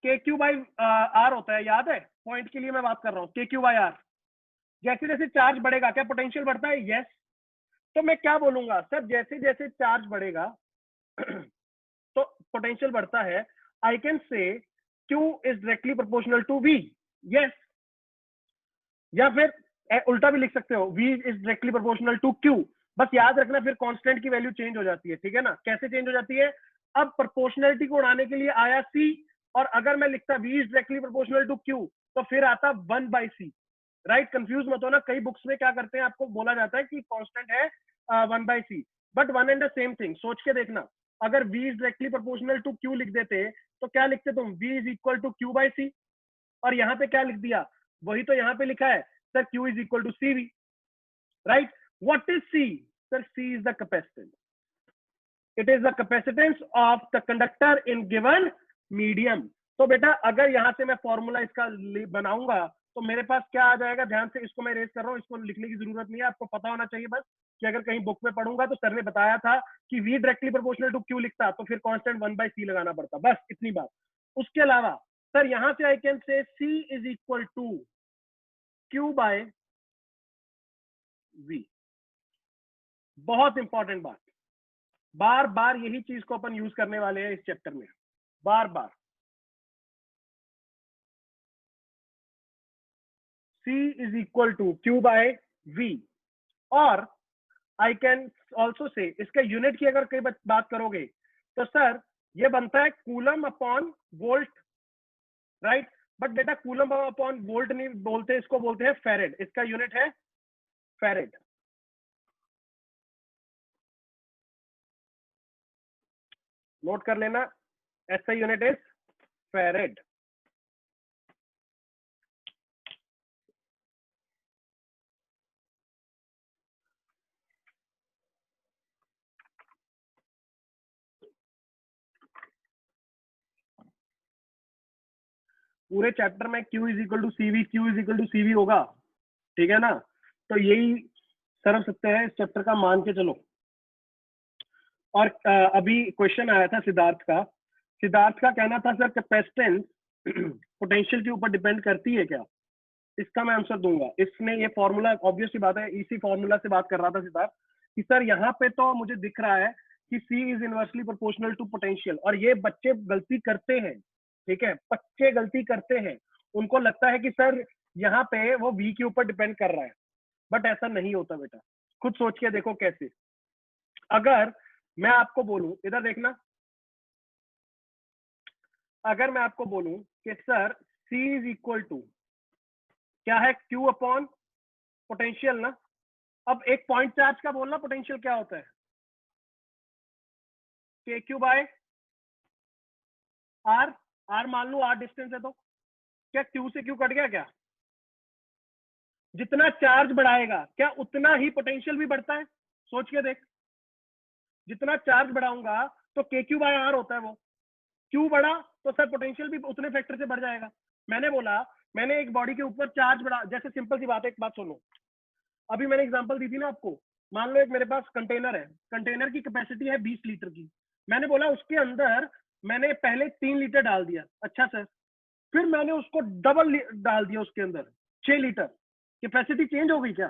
के क्यू बाई आर होता है, याद है? पॉइंट के लिए मैं बात कर रहा हूँ, के क्यू बाई आर। जैसे जैसे चार्ज बढ़ेगा क्या पोटेंशियल बढ़ता है? यस। तो मैं क्या बोलूंगा सर, जैसे जैसे चार्ज बढ़ेगा तो पोटेंशियल बढ़ता है। I can say Q is directly proportional to V। Yes, या फिर उल्टा भी लिख सकते हो, V is directly proportional to Q। बस याद रखना फिर कांस्टेंट की वैल्यू चेंज हो जाती है, ठीक है ना? कैसे चेंज हो जाती है? अब प्रोपोर्शनलिटी को उड़ाने के लिए आया C, और अगर मैं लिखता V is directly proportional to Q तो फिर आता 1/C। राइट, कंफ्यूज मत होना, कई बुक्स में क्या करते हैं, आपको बोला जाता है कि कांस्टेंट है 1/C, but one and the same thing. सोच के देखना, अगर V is directly proportional to Q लिख देते तो क्या लिखते तुम? V is equal to Q/C। और यहाँ पे क्या लिख दिया? वही तो यहाँ पे लिखा है sir, Q is equal to CV। Right, what is C? Sir C is the capacitance, it is the capacitance of the conductor in given medium. तो बेटा अगर यहाँ से मैं फॉर्मूला इसका बनाऊंगा तो मेरे पास क्या आ जाएगा? ध्यान से, इसको मैं रेस कर रहा हूँ, इसको लिखने की जरूरत नहीं है, आपको पता होना चाहिए बस कि अगर कहीं बुक में पढ़ूंगा तो सर ने बताया था कि V directly proportional to Q लिखता तो फिर कांस्टेंट 1/C लगाना पड़ता, बस इतनी बात। उसके अलावा सर यहाँ से I can say C is equal to Q/V। बहुत इंपॉर्टेंट बात, बार बार यही चीज को अपन यूज करने वाले हैं इस चैप्टर में, बार बार। C is equal to Q/V। और आई कैन ऑल्सो से, इसका यूनिट की अगर कई बात करोगे तो सर ये बनता है coulomb upon volt, right. But बेटा कूलम अपॉन वोल्ट नहीं बोलते, इसको बोलते हैं फेरेड, इसका यूनिट है फेरेड। नोट कर लेना, ऐसा यूनिट इज फेरेड। पूरे चैप्टर में Q is equal to CV, Q is equal to CV होगा, ठीक है ना? तो यही सर्व सत्य है इस चैप्टर का, मान के चलो। और अभी क्वेश्चन आया था सिद्धार्थ का, सिद्धार्थ का कहना था सर कैपेसिटेंस पोटेंशियल के ऊपर डिपेंड करती है क्या? इसका मैं आंसर दूंगा। इसने ये फॉर्मूला, ऑब्वियस सी बात है, इसी फॉर्मूला से बात कर रहा था सिद्धार्थ कि सर यहाँ पे तो मुझे दिख रहा है कि C is inversely proportional to potential, और ये बच्चे गलती करते हैं, ठीक है, बच्चे गलती करते हैं, उनको लगता है कि सर यहाँ पे वो V के ऊपर डिपेंड कर रहा है, बट ऐसा नहीं होता बेटा। खुद सोच के देखो कैसे। अगर मैं आपको बोलूं, इधर देखना, अगर मैं आपको बोलूं कि sir C is equal to क्या है? Q अपॉन पोटेंशियल ना। अब एक पॉइंट चार्ज का बोलना पोटेंशियल क्या होता है? KQ/R। R मान लो R डिस्टेंस है, तो क्या Q से Q कट गया क्या? जितना चार्ज बढ़ाएगा क्या उतना ही पोटेंशियल भी बढ़ता है? सोच के देख, जितना चार्ज बढ़ाऊंगा तो KQ/R होता है, वो Q बढ़ा तो सर पोटेंशियल भी उतने फैक्टर से बढ़ जाएगा। मैंने बोला, मैंने एक बॉडी के ऊपर चार्ज बढ़ा, जैसे सिंपल सी बात है, एक बात सुनो, अभी मैंने एग्जांपल दी थी ना आपको, मान लो एक मेरे पास कंटेनर है, कंटेनर की कैपेसिटी है 20 लीटर की, मैंने बोला उसके अंदर मैंने पहले 3 लीटर डाल दिया, अच्छा सर, फिर मैंने उसको डबल डाल दिया उसके अंदर 6 लीटर, कैपेसिटी चेंज हो गई क्या?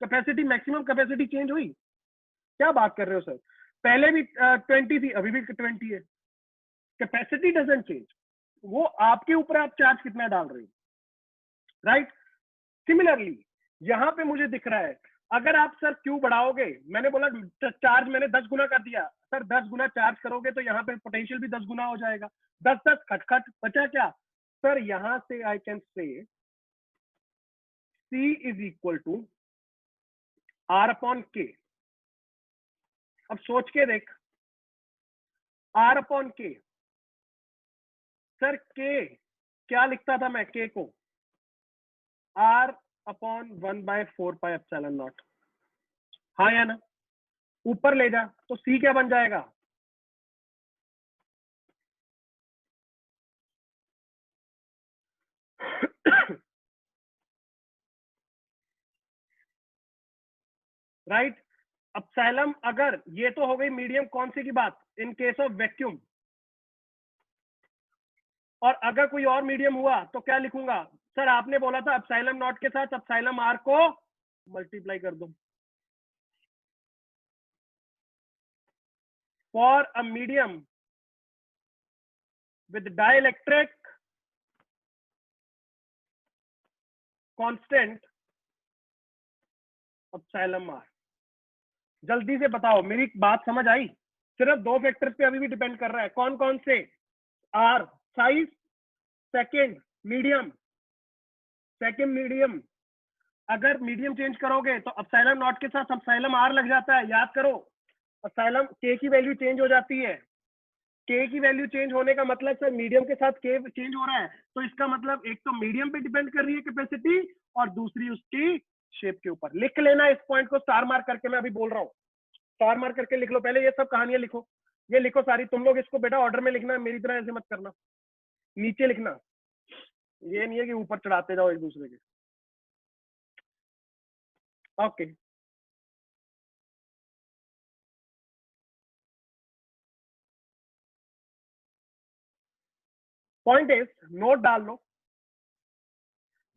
कैपेसिटी, मैक्सिमम कैपेसिटी चेंज हुई? क्या बात कर रहे हो सर, पहले भी 20 थी, अभी भी 20 है। कैपेसिटी डजंट चेंज, वो आपके ऊपर आप चार्ज कितना डाल रहे हो, राइट। सिमिलरली यहां पे मुझे दिख रहा है, अगर आप सर क्यू बढ़ाओगे, मैंने बोला चार्ज मैंने 10 गुना कर दिया, सर 10 गुना चार्ज करोगे तो यहाँ पे पोटेंशियल भी 10 गुना हो जाएगा, 10 10 खटखट बचा क्या सर, यहां से I can say C is equal to R upon K। अब सोच के देख, R upon K, sir K क्या लिखता था मैं, K को R अपॉन 1/4πε0, हाँ या ना, ऊपर ले जा तो C क्या बन जाएगा, राइट। एप्सिलॉन, अगर ये तो हो गई मीडियम कौन सी की बात, इन केस ऑफ वैक्यूम, और अगर कोई और मीडियम हुआ तो क्या लिखूंगा सर, आपने बोला था एप्सिलॉन नॉट के साथ एप्सिलॉन आर को मल्टीप्लाई कर दो। For a medium with dielectric constant epsilon R. जल्दी से बताओ, मेरी बात समझ आई, सिर्फ दो फैक्टर्स पे अभी भी डिपेंड कर रहा है, कौन कौन से, R size, second medium, second medium, अगर मीडियम चेंज करोगे तो एप्सिलॉन नॉट के साथ एप्सिलॉन आर लग जाता है, याद करो, एप्सिलॉन के की वैल्यू चेंज हो जाती है, के की वैल्यू चेंज होने का मतलब सर मीडियम के साथ के चेंज हो रहा है, तो इसका मतलब एक तो मीडियम पे डिपेंड कर रही है कैपेसिटी, और दूसरी उसकी शेप के ऊपर। लिख लेना इस पॉइंट को स्टार मार्क करके, मैं अभी बोल रहा हूँ, स्टार मार्क करके लिख लो, पहले ये सब कहानियां लिखो, ये लिखो सारी, तुम लोग इसको बेटा ऑर्डर में लिखना, मेरी तरह ऐसे मत करना, नीचे लिखना, ये नहीं है कि ऊपर चढ़ाते जाओ एक दूसरे के। ओके, पॉइंट इज, नोट डाल लो,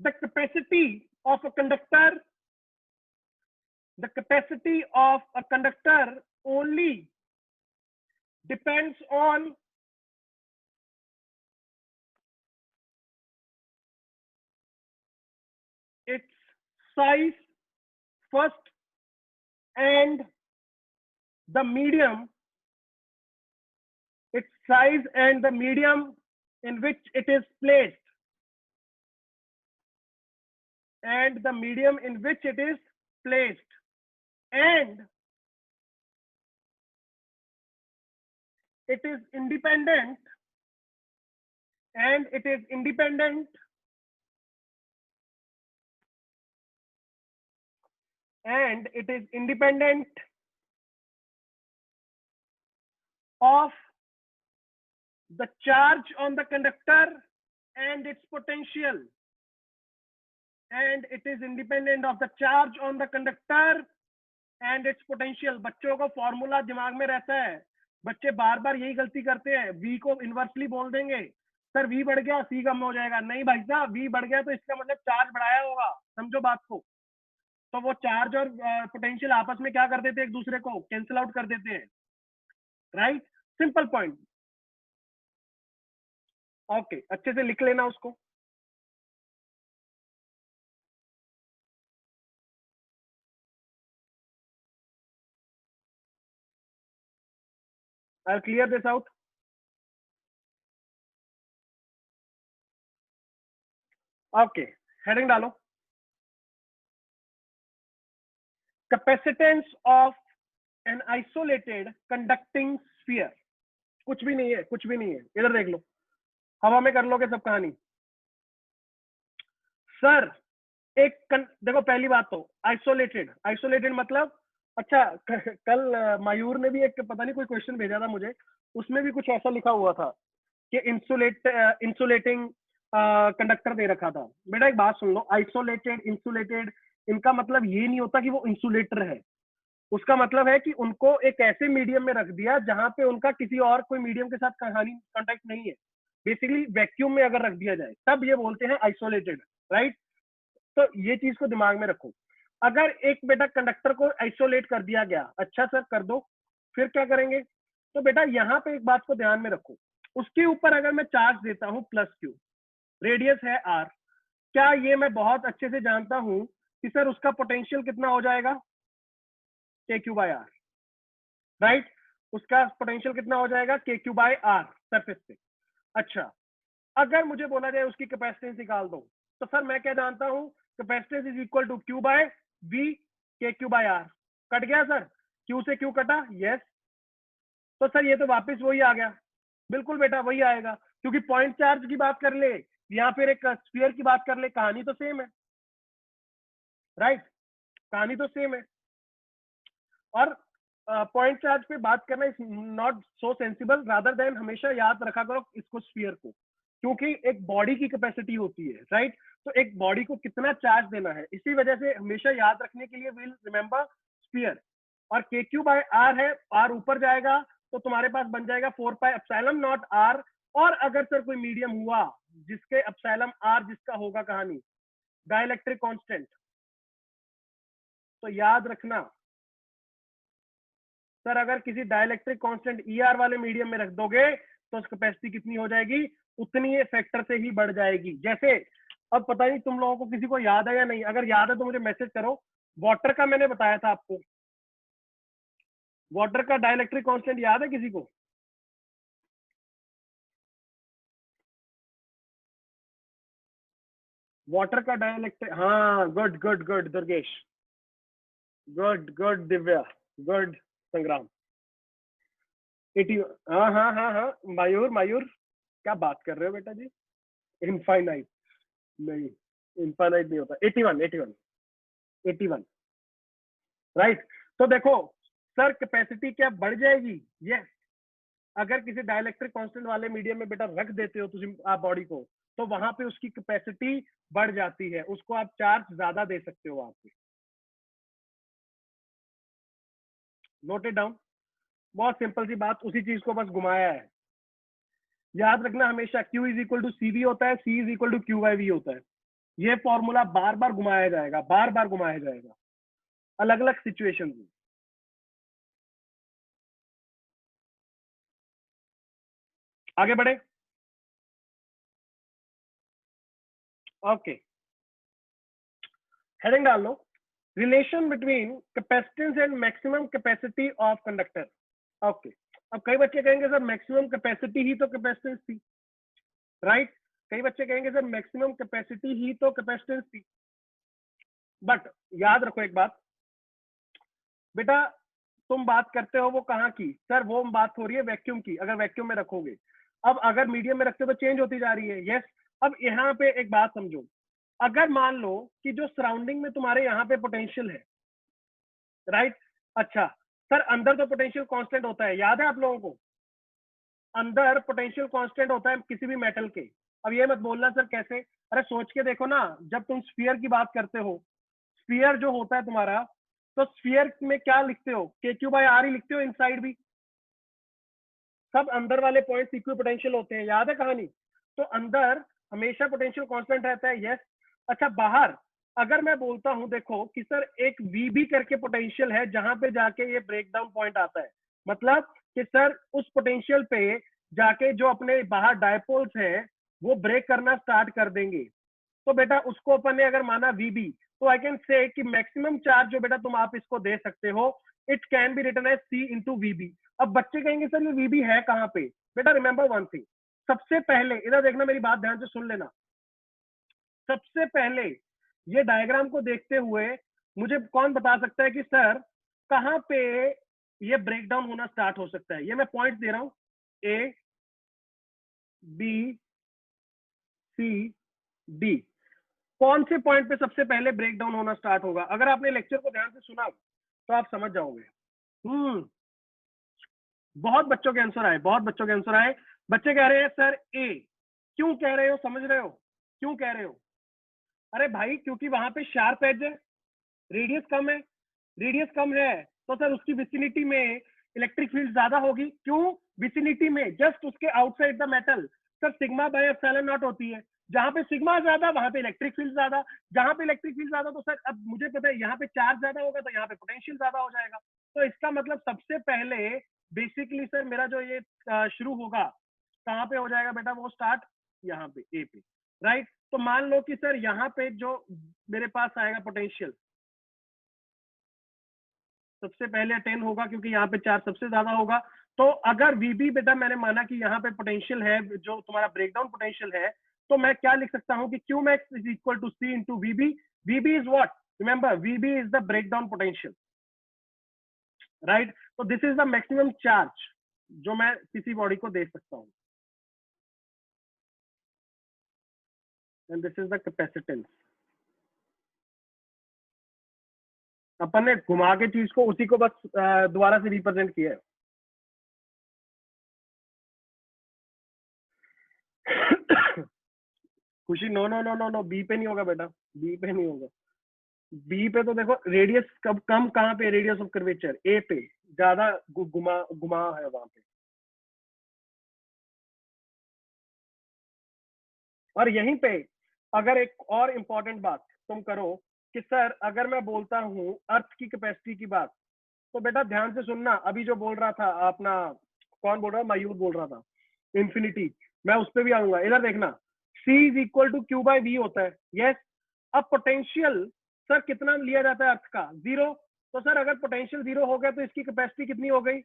the capacity of a conductor, the capacity of a conductor only depends on its size first and the medium, its size and the medium in which it is placed, and the medium in which it is placed, and it is independent, and it is independent, and it is independent of the charge on the conductor and its potential, and it is independent of the charge on the conductor and its potential। बच्चों को फॉर्मूला दिमाग में रहता है, बच्चे बार बार यही गलती करते हैं, v को इनवर्सली बोल देंगे, सर v बढ़ गया c कम हो जाएगा, नहीं भाई साहब, v बढ़ गया तो इसका मतलब चार्ज बढ़ाया होगा, समझो बात को। तो वो चार्ज और पोटेंशियल आपस में क्या कर देते हैं, एक दूसरे को कैंसिल आउट कर देते हैं, राइट, सिंपल पॉइंट। ओके, अच्छे से लिख लेना उसको। I'll clear this out. Okay, heading डालो, capacitance of an isolated conducting sphere। कुछ भी नहीं है, कुछ भी नहीं है, इधर देख लो, हवा में कर लोगे सब कहानी। सर एक देखो, पहली बात तो आइसोलेटेड, आइसोलेटेड मतलब, अच्छा कल मयूर ने भी एक पता नहीं कोई क्वेश्चन भेजा था मुझे, उसमें भी कुछ ऐसा लिखा हुआ था कि इंसुलेटिंग कंडक्टर दे रखा था। बेटा एक बात सुन लो, आइसोलेटेड इंसुलेटेड इनका मतलब ये नहीं होता कि वो इंसुलेटर है, उसका मतलब है कि उनको एक ऐसे मीडियम में रख दिया जहां पे उनका किसी और कोई मीडियम के साथ कहानी कॉन्टेक्ट नहीं है, बेसिकली वैक्यूम में अगर रख दिया जाए तब ये बोलते हैं आइसोलेटेड, राइट। तो ये चीज को दिमाग में रखो। अगर एक बेटा कंडक्टर को आइसोलेट कर दिया गया, अच्छा सर कर दो, फिर क्या करेंगे? तो बेटा यहाँ पे एक बात को ध्यान में रखो, उसके ऊपर अगर मैं चार्ज देता हूं प्लस क्यू, रेडियस है आर, क्या ये मैं बहुत अच्छे से जानता हूं कि सर उसका पोटेंशियल कितना हो जाएगा? के क्यू बाय आर, राइट? उसका पोटेंशियल कितना हो जाएगा? के क्यू बाय आर सरफेस पे। अच्छा, अगर मुझे बोला जाए उसकी कैपेसिटेंस निकाल दो, तो सर मैं क्या जानता हूं? Capacitance is equal to Q by V, K Q by R. Cut गया सर? क्यू से क्यू कटा, यस। तो सर ये तो वापस वही आ गया। बिल्कुल बेटा वही आएगा, क्योंकि पॉइंट चार्ज की बात कर ले या फिर एक स्फीयर की बात कर ले, कहानी तो सेम है, राइट? कहानी तो सेम है। और पॉइंट चार्ज पे बात करना is not so sensible, rather than हमेशा याद रखा करो इसको स्फीयर को, क्योंकि एक बॉडी की कैपेसिटी होती है, राइट? तो एक बॉडी को कितना चार्ज देना है, इसी वजह से हमेशा याद रखने के लिए विल रिमेंबर स्फीयर। और के क्यू बाय आर है, आर ऊपर जाएगा तो तुम्हारे पास बन जाएगा 4 पाई एप्सिलॉन नॉट आर। और अगर सर कोई मीडियम हुआ जिसके एप्सिलॉन आर जिसका होगा कहानी डाइलेक्ट्रिक कांस्टेंट, तो याद रखना सर अगर किसी डाइलेक्ट्रिक कांस्टेंट ई आर वाले मीडियम में रख दोगे तो कैपेसिटी कितनी हो जाएगी? उतनी ही फैक्टर से ही बढ़ जाएगी। जैसे अब पता नहीं तुम लोगों को किसी को याद है या नहीं, अगर याद है तो मुझे मैसेज करो। वाटर का मैंने बताया था आपको, वाटर का डाइलेक्ट्रिक कांस्टेंट याद है किसी को? वाटर का डाइलेक्ट्रिक, हाँ good good good Durgesh, good good Divya, good संग्राम। 80, हाँ हाँ हाँ हाँ, मयूर मयूर, क्या बात कर रहे हो बेटा जी? इनफाइनाइट नहीं, इनफाइनाइट नहीं होता। 81 81 81, राइट? तो देखो सर कैपेसिटी क्या बढ़ जाएगी? यस। अगर किसी डाइलेक्ट्रिक कांस्टेंट वाले मीडियम में बेटा रख देते हो तुम आप बॉडी को, तो वहां पे उसकी कैपेसिटी बढ़ जाती है, उसको आप चार्ज ज्यादा दे सकते हो वहां पे। Noted down. बहुत सिंपल सी बात, उसी चीज को बस घुमाया है। याद रखना हमेशा Q is equal to C V होता है, C is equal to Q by V होता है। ये फॉर्मूला बार बार घुमाया जाएगा, बार बार घुमाया जाएगा अलग अलग सिचुएशन में। आगे बढ़े, ओके। हेडिंग डाल लो, relation between capacitance and maximum capacity of conductor. Okay, अब कई बच्चे कहेंगे सर मैक्सिमम कैपेसिटी ही तो कैपेसिटेंस थी, राइट? कई बच्चे कहेंगे सर मैक्सिमम कैपेसिटी ही तो कैपेसिटेंस थी। बट याद रखो एक बात बेटा, तुम बात करते हो वो कहाँ की? सर वो बात हो रही है वैक्यूम की, अगर वैक्यूम में रखोगे। अब अगर मीडियम में रखते हो तो चेंज होती जा रही है, यस। अब यहाँ पे एक बात समझो, अगर मान लो कि जो सराउंडिंग में तुम्हारे यहाँ पे पोटेंशियल है, राइट? अच्छा सर, अंदर तो पोटेंशियल कांस्टेंट होता है, याद है आप लोगों को? अंदर पोटेंशियल कांस्टेंट होता है किसी भी मेटल के। अब ये मत बोलना सर कैसे, अरे सोच के देखो ना, जब तुम स्फीयर की बात करते हो, स्फीयर जो होता है तुम्हारा, तो स्फीयर में क्या लिखते हो? के क्यू बाय आर ही लिखते हो इनसाइड भी। सब अंदर वाले पॉइंट्स इक्वी पोटेंशियल होते हैं, याद है कहानी? तो अंदर हमेशा पोटेंशियल कांस्टेंट रहता है, यस। अच्छा बाहर अगर मैं बोलता हूं देखो कि सर एक वीबी करके पोटेंशियल है जहां पे जाके ये ब्रेक डाउन पॉइंट आता है, मतलब कि सर उस पोटेंशियल पे जाके जो अपने बाहर डायपोल्स हैं वो ब्रेक करना स्टार्ट कर देंगे, तो बेटा उसको अपन ने अगर माना वीबी, तो आई कैन से कि मैक्सिमम चार्ज जो बेटा तुम आप इसको दे सकते हो, it can be written as C into VB. अब बच्चे कहेंगे सर ये वीबी है कहाँ पे? बेटा रिमेंबर वन थिंग, सबसे पहले इधर देखना, मेरी बात ध्यान से सुन लेना। सबसे पहले ये डायग्राम को देखते हुए मुझे कौन बता सकता है कि सर कहाँ पे ये ब्रेकडाउन होना स्टार्ट हो सकता है? ये मैं पॉइंट दे रहा हूं, ए बी सी डी। कौन से पॉइंट पे सबसे पहले ब्रेकडाउन होना स्टार्ट होगा? अगर आपने लेक्चर को ध्यान से सुना तो आप समझ जाओगे। बहुत बच्चों के आंसर आए, बहुत बच्चों के आंसर आए। बच्चे कह रहे हैं सर ए। क्यों कह रहे हो, समझ रहे हो क्यों कह रहे हो? अरे भाई क्योंकि वहां पे शार्प एज है, रेडियस कम है, रेडियस कम है तो सर उसकी विसिनिटी में इलेक्ट्रिक फील्ड ज्यादा होगी। क्यों? विसिनिटी में, जस्ट उसके outside the metal sir sigma by epsilon not होती है, जहां पे सिग्मा ज्यादा वहां पे इलेक्ट्रिक फील्ड ज्यादा, जहां पे इलेक्ट्रिक फील्ड ज्यादा, तो सर अब मुझे पता है यहाँ पे चार्ज ज्यादा होगा तो यहाँ पे पोटेंशियल ज्यादा हो जाएगा। तो इसका मतलब सबसे पहले बेसिकली सर मेरा जो ये शुरू होगा कहाँ पे हो जाएगा बेटा, वो स्टार्ट यहाँ पे ए पे, राइट। तो मान लो कि सर यहाँ पे जो मेरे पास आएगा पोटेंशियल सबसे पहले 10 होगा क्योंकि यहाँ पे चार्ज सबसे ज्यादा होगा। तो अगर वीबी बेटा मैंने माना कि यहाँ पे पोटेंशियल है जो तुम्हारा ब्रेकडाउन पोटेंशियल है, तो मैं क्या लिख सकता हूँ कि Q max is equal to C into VB. VB is what, remember VB is the breakdown potential, right. तो this is the maximum charge जो मैं किसी बॉडी को दे सकता हूँ, and this is the capacitance. अपन ने घुमा के चीज को उसी को बस दोबारा से रिप्रेजेंट किया है। Khushi no no no no no, B पे नहीं होगा बेटा, बी पे नहीं होगा। बी पे तो देखो रेडियस कब कम कहाँ पे, रेडियस ऑफ कर्वेचर ए पे ज्यादा घुमा घुमा है वहां पे। और यहीं पे अगर एक और इंपॉर्टेंट बात तुम करो कि सर अगर मैं बोलता हूँ अर्थ की कैपेसिटी की बात, तो बेटा ध्यान से सुनना, अभी जो बोल रहा था अपना कौन बोल रहा, मयूर बोल रहा था इंफिनिटी, मैं उस पर भी आऊंगा। इधर देखना, C is equal to Q by V होता है, यस। अब पोटेंशियल सर कितना लिया जाता है अर्थ का, 0। तो सर अगर पोटेंशियल 0 हो गया तो इसकी कैपेसिटी कितनी हो गई,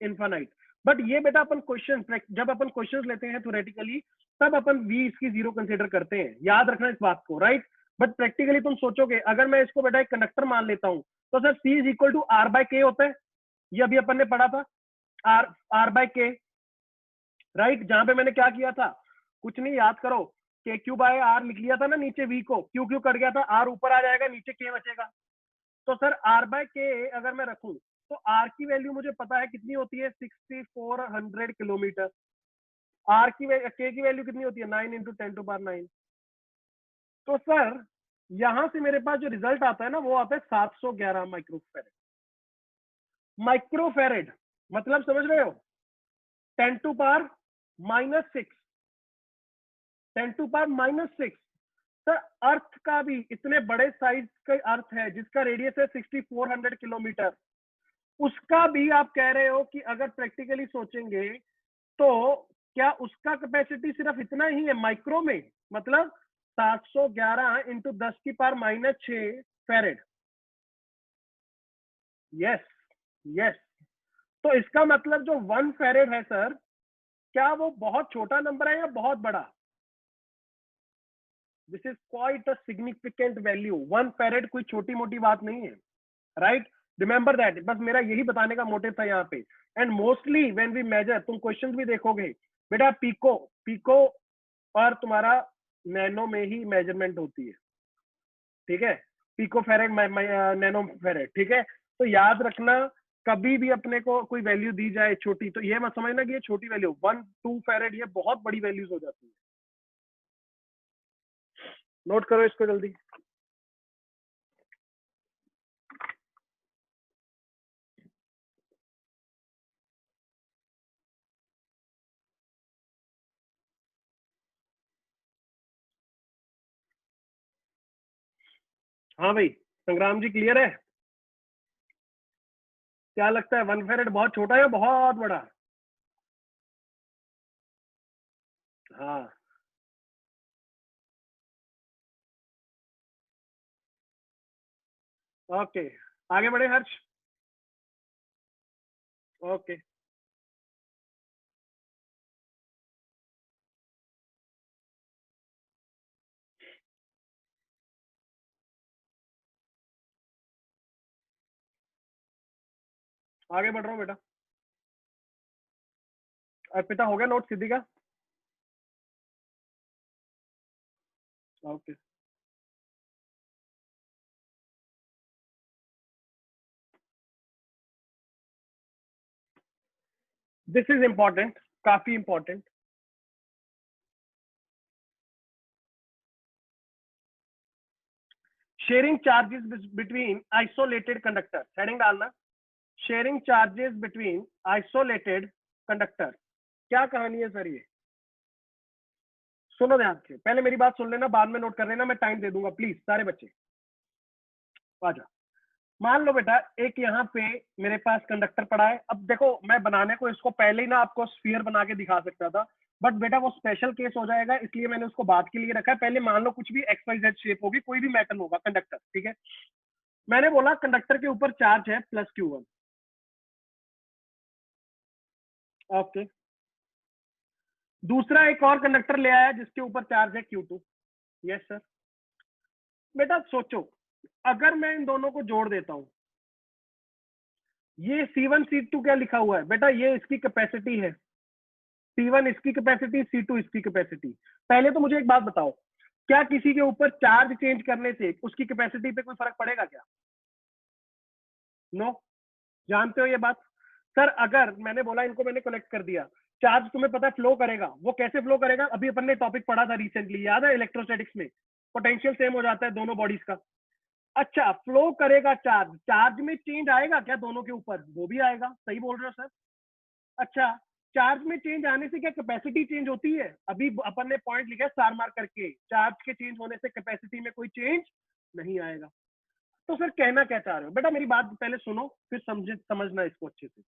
इन्फानाइट। बट ये बेटा अपन क्वेश्चन, जब अपन क्वेश्चन लेते हैं थ्योरेटिकली तब अपन वी इसकी 0 कंसीडर करते हैं, याद रखना इस बात को, राइट। बट प्रैक्टिकली तुम सोचोगे अगर मैं इसको बेटा एक कंडक्टर मान लेता हूं, तो sir C is equal to R by K होता है, ये अभी अपन ने पढ़ा था, R R by K, right. जहां पे मैंने क्या किया था, कुछ नहीं, याद करो, के क्यू बाय आर लिख लिया था ना, नीचे वी को क्यू क्यू कट गया था, आर ऊपर आ जाएगा, नीचे के बचेगा। तो सर आर बाय के अगर मैं रखूं तो आर की वैल्यू मुझे पता है कितनी होती है, 6400 किलोमीटर। आर की के की वैल्यू कितनी होती है, 9 इंटू 10⁻9। तो सर यहां से मेरे पास जो रिजल्ट आता है ना वो आता है 711 माइक्रोफेरेड। माइक्रोफेरेड मतलब समझ रहे हो, 10⁻⁻6, 10⁻⁻6। सर अर्थ का भी इतने बड़े साइज का अर्थ है जिसका रेडियस है 6400 किलोमीटर, उसका भी आप कह रहे हो कि अगर प्रैक्टिकली सोचेंगे तो क्या उसका कैपेसिटी सिर्फ इतना ही है माइक्रो में, मतलब 711 इंटू 10⁻⁻6 फेरेड, यस यस। तो इसका मतलब जो 1 फेरेड है सर, क्या वो बहुत छोटा नंबर है या बहुत बड़ा, this is quite a significant value. 1 फेरेड कोई छोटी मोटी बात नहीं है, राइट। रिमेंबर दैट, बस मेरा यही बताने का मोटिव था यहाँ पे। And mostly when we measure, तुम क्वेश्चंस भी देखोगे बेटा, पीको पीको और तुम्हारा नैनो में ही मेजरमेंट होती है, ठीक है, पिको फेरेड नैनो फेरेड, ठीक है। तो याद रखना, कभी भी अपने को कोई वैल्यू दी जाए छोटी, तो ये मत समझना कि ये छोटी वैल्यू 1-2 फेरेड, ये बहुत बड़ी वैल्यूज हो जाती है। नोट करो इसको जल्दी। हाँ भाई संग्राम जी, क्लियर है? क्या लगता है 1 फेरेड बहुत छोटा है या बहुत बड़ा? हाँ ओके, आगे बढ़े हर्ष। ओके आगे बढ़ रहा हूँ बेटा। अर्पिता हो गया नोट सिद्धि का? ओके दिस इज इंपॉर्टेंट, काफी important. Sharing charges between isolated conductor, heading डालना, sharing charges between isolated conductor. क्या कहानी है सर ये? सुनो ध्यान से, पहले मेरी बात सुन लेना, बाद में नोट कर लेना, मैं टाइम दे दूंगा, प्लीज सारे बच्चे आ जाओ। मान लो बेटा एक यहाँ पे मेरे पास कंडक्टर पड़ा है। अब देखो मैं बनाने को इसको पहले ही ना आपको स्फीयर बना के दिखा सकता था, बट बेटा वो स्पेशल केस हो जाएगा, इसलिए मैंने उसको बाद के लिए रखा है। पहले मान लो कुछ भी एक्स वाई जेड शेप होगी, कोई भी मेटल होगा कंडक्टर, ठीक है। मैंने बोला कंडक्टर के ऊपर चार्ज है +Q1, ओके। दूसरा एक और कंडक्टर ले आया जिसके ऊपर चार्ज है Q2, यस सर। बेटा सोचो, अगर मैं इन दोनों को जोड़ देता हूं, ये C1 C2 क्या लिखा हुआ है बेटा, ये इसकी कैपेसिटी है, C1 इसकी कैपेसिटी, C2 इसकी कैपेसिटी। पहले तो मुझे एक बात बताओ, क्या किसी के ऊपर चार्ज चेंज करने से उसकी कैपेसिटी पे कोई फर्क पड़ेगा क्या? नो। जानते हो ये बात? सर अगर मैंने बोला इनको मैंने कनेक्ट कर दिया, चार्ज तुम्हें पता है फ्लो करेगा, वो कैसे फ्लो करेगा? अभी अपन ने टॉपिक पढ़ा था रिसेंटली, याद है इलेक्ट्रोस्टैटिक्स में, पोटेंशियल सेम हो जाता है दोनों बॉडीज का। अच्छा, फ्लो करेगा चार्ज, चार्ज में चेंज आएगा क्या दोनों के ऊपर? वो भी आएगा, सही बोल रहे हो सर। अच्छा, चार्ज में चेंज आने से क्या कैपेसिटी चेंज होती है? अभी अपन ने पॉइंट लिखा है स्टार मार्क करके, चार्ज के चेंज होने से कैपेसिटी में कोई चेंज नहीं आएगा। तो सर कहना क्या चाह रहे हो? बेटा मेरी बात पहले सुनो, फिर समझना इसको अच्छे से।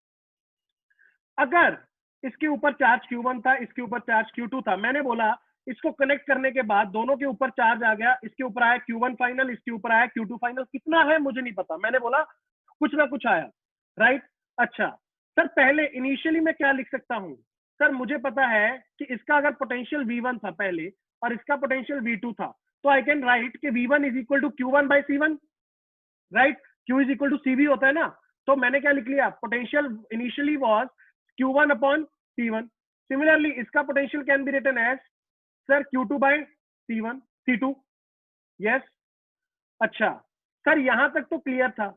अगर इसके ऊपर चार्ज Q1 था, इसके ऊपर चार्ज Q2 था, मैंने बोला इसको कनेक्ट करने के बाद दोनों के ऊपर चार्ज आ गया, इसके ऊपर आया Q1 फाइनल, इसके ऊपर आया Q2 फाइनल। कितना है मुझे नहीं पता, मैंने बोला कुछ ना कुछ आया, राइट। अच्छा सर, पहले इनिशियली मैं क्या लिख सकता हूं? सर मुझे पता है कि इसका अगर पोटेंशियल V1 था पहले और इसका पोटेंशियल V2 था, तो आई कैन राइट कि V1 is equal to Q1 by C1, right. Q is equal to CV होता है ना। तो मैंने क्या लिख लिया, potential initially was Q1 upon C1। Similarly इसका potential can be written as sir Q2 by C1 C2, yes. अच्छा सर यहां तक तो क्लियर था।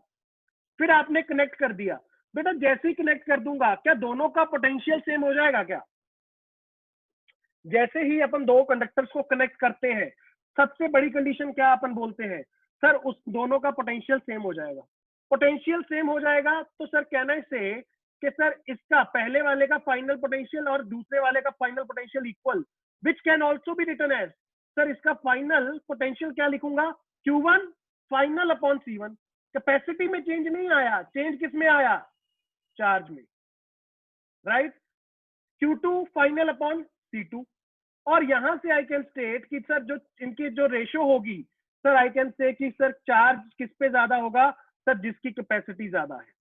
फिर आपने कनेक्ट कर दिया, बेटा जैसे ही कनेक्ट कर दूंगा क्या दोनों का पोटेंशियल सेम हो जाएगा क्या? जैसे ही अपन दो कंडक्टर्स को कनेक्ट करते हैं, सबसे बड़ी कंडीशन क्या अपन बोलते हैं? सर उस दोनों का पोटेंशियल सेम हो जाएगा। पोटेंशियल सेम हो जाएगा तो सर कहना से कि सर इसका पहले वाले का फाइनल पोटेंशियल और दूसरे वाले का final potential equal, which can also be written as sir इसका फाइनल पोटेंशियल क्या लिखूंगा, Q1 final upon C1। Capacity में चेंज नहीं आया, चेंज किस में आया? चार्ज में, right. Q2 final upon C2। और यहां से आई कैन स्टेट कि सर जो इनकी जो रेशियो होगी, सर आई कैन से कि सर चार्ज किस पे ज्यादा होगा? सर जिसकी कैपेसिटी ज्यादा है।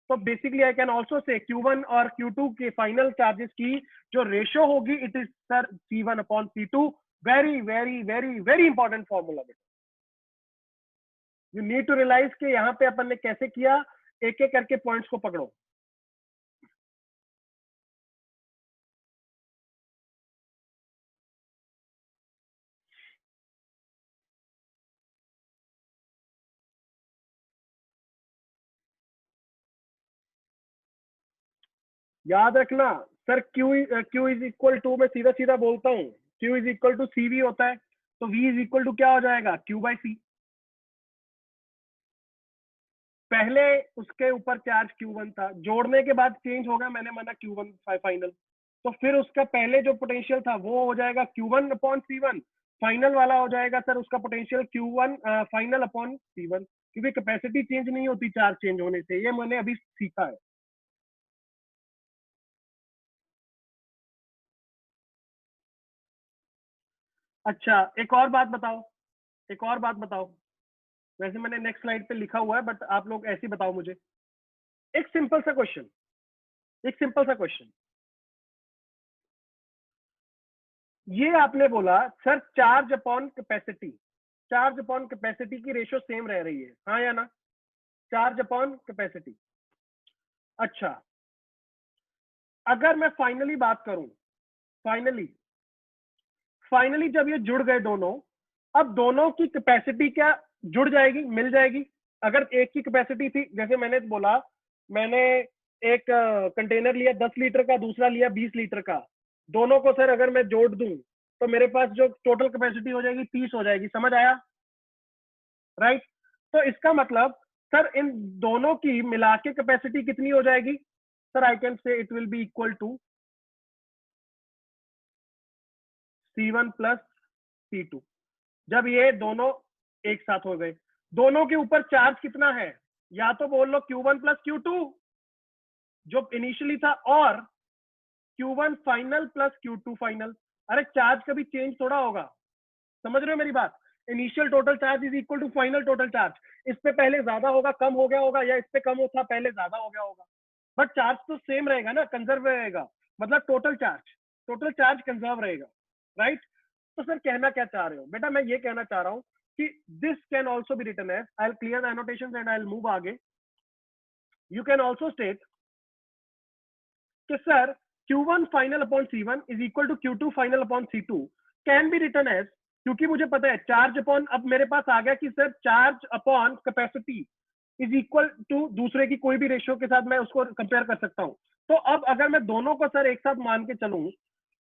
तो basically I can also say Q1 और Q2 के फाइनल चार्जेस की जो रेशियो होगी, it is sir C1 upon C2। Very very very very important formula. You need to realize कि यहाँ पे अपन ने कैसे किया, एक एक करके पॉइंट्स को पकड़ो। याद रखना sir, Q is equal to, मैं सीधा सीधा बोलता हूँ, Q is equal to CV होता है, तो V इज इक्वल टू क्या हो जाएगा, Q बाई C। पहले उसके ऊपर चार्ज Q1 था, जोड़ने के बाद चेंज होगा, मैंने माना Q1 फाइनल, तो फिर उसका पहले जो पोटेंशियल था वो हो जाएगा Q1 अपॉन C1। फाइनल वाला हो जाएगा सर उसका potential Q1 final upon C1, क्योंकि कैपेसिटी चेंज नहीं होती चार्ज चेंज होने से, ये मैंने अभी सीखा है। अच्छा एक और बात बताओ, एक और बात बताओ, वैसे मैंने नेक्स्ट स्लाइड पे लिखा हुआ है बट आप लोग ऐसे ही बताओ मुझे। एक सिंपल सा क्वेश्चन, एक सिंपल सा क्वेश्चन, ये आपने बोला sir charge upon capacity, charge upon capacity की रेशियो सेम रह रही है, हाँ या ना? Charge upon capacity. अच्छा अगर मैं फाइनली बात करूं, फाइनली फाइनली जब ये जुड़ गए दोनों, अब दोनों की कैपेसिटी क्या जुड़ जाएगी, मिल जाएगी? अगर एक की कैपेसिटी थी, जैसे मैंने बोला, मैंने एक कंटेनर लिया 10 लीटर का, दूसरा लिया 20 लीटर का, दोनों को सर अगर मैं जोड़ दूं तो मेरे पास जो टोटल कैपेसिटी हो जाएगी 30 हो जाएगी, समझ आया? राइट। तो इसका मतलब सर इन दोनों की मिला के कैपेसिटी कितनी हो जाएगी? Sir I can say it will be equal to C1 plus C2। जब ये दोनों एक साथ हो गए, दोनों के ऊपर चार्ज कितना है, या तो बोल लो Q1 प्लस Q2 जो इनिशियली था, और Q1 final plus Q2 final. अरे चार्ज कभी चेंज थोड़ा होगा, समझ रहे हो मेरी बात? Initial total charge is equal to final total charge. इस पे पहले ज्यादा होगा, कम हो गया होगा, या इस पे कम था पहले ज्यादा हो गया होगा, बट चार्ज तो सेम रहेगा ना, कंजर्व रहेगा। मतलब टोटल चार्ज कंजर्व रहेगा, राइट? तो सर कहना क्या चाह रहे हो बेटा? मैं ये कहना चाह रहा हूं कि this can also be written as, I will clear the annotations and I will move आगे। यू कैन ऑल्सो स्टेट कि sir Q1 final upon C1 is equal to Q2 final upon C2 can be written as, क्योंकि मुझे पता है चार्ज अपॉन, अब मेरे पास आ गया कि sir charge upon capacity is equal to दूसरे की कोई भी रेशियो के साथ मैं उसको कंपेयर कर सकता हूं। तो अब अगर मैं दोनों को सर एक साथ मान के चलूं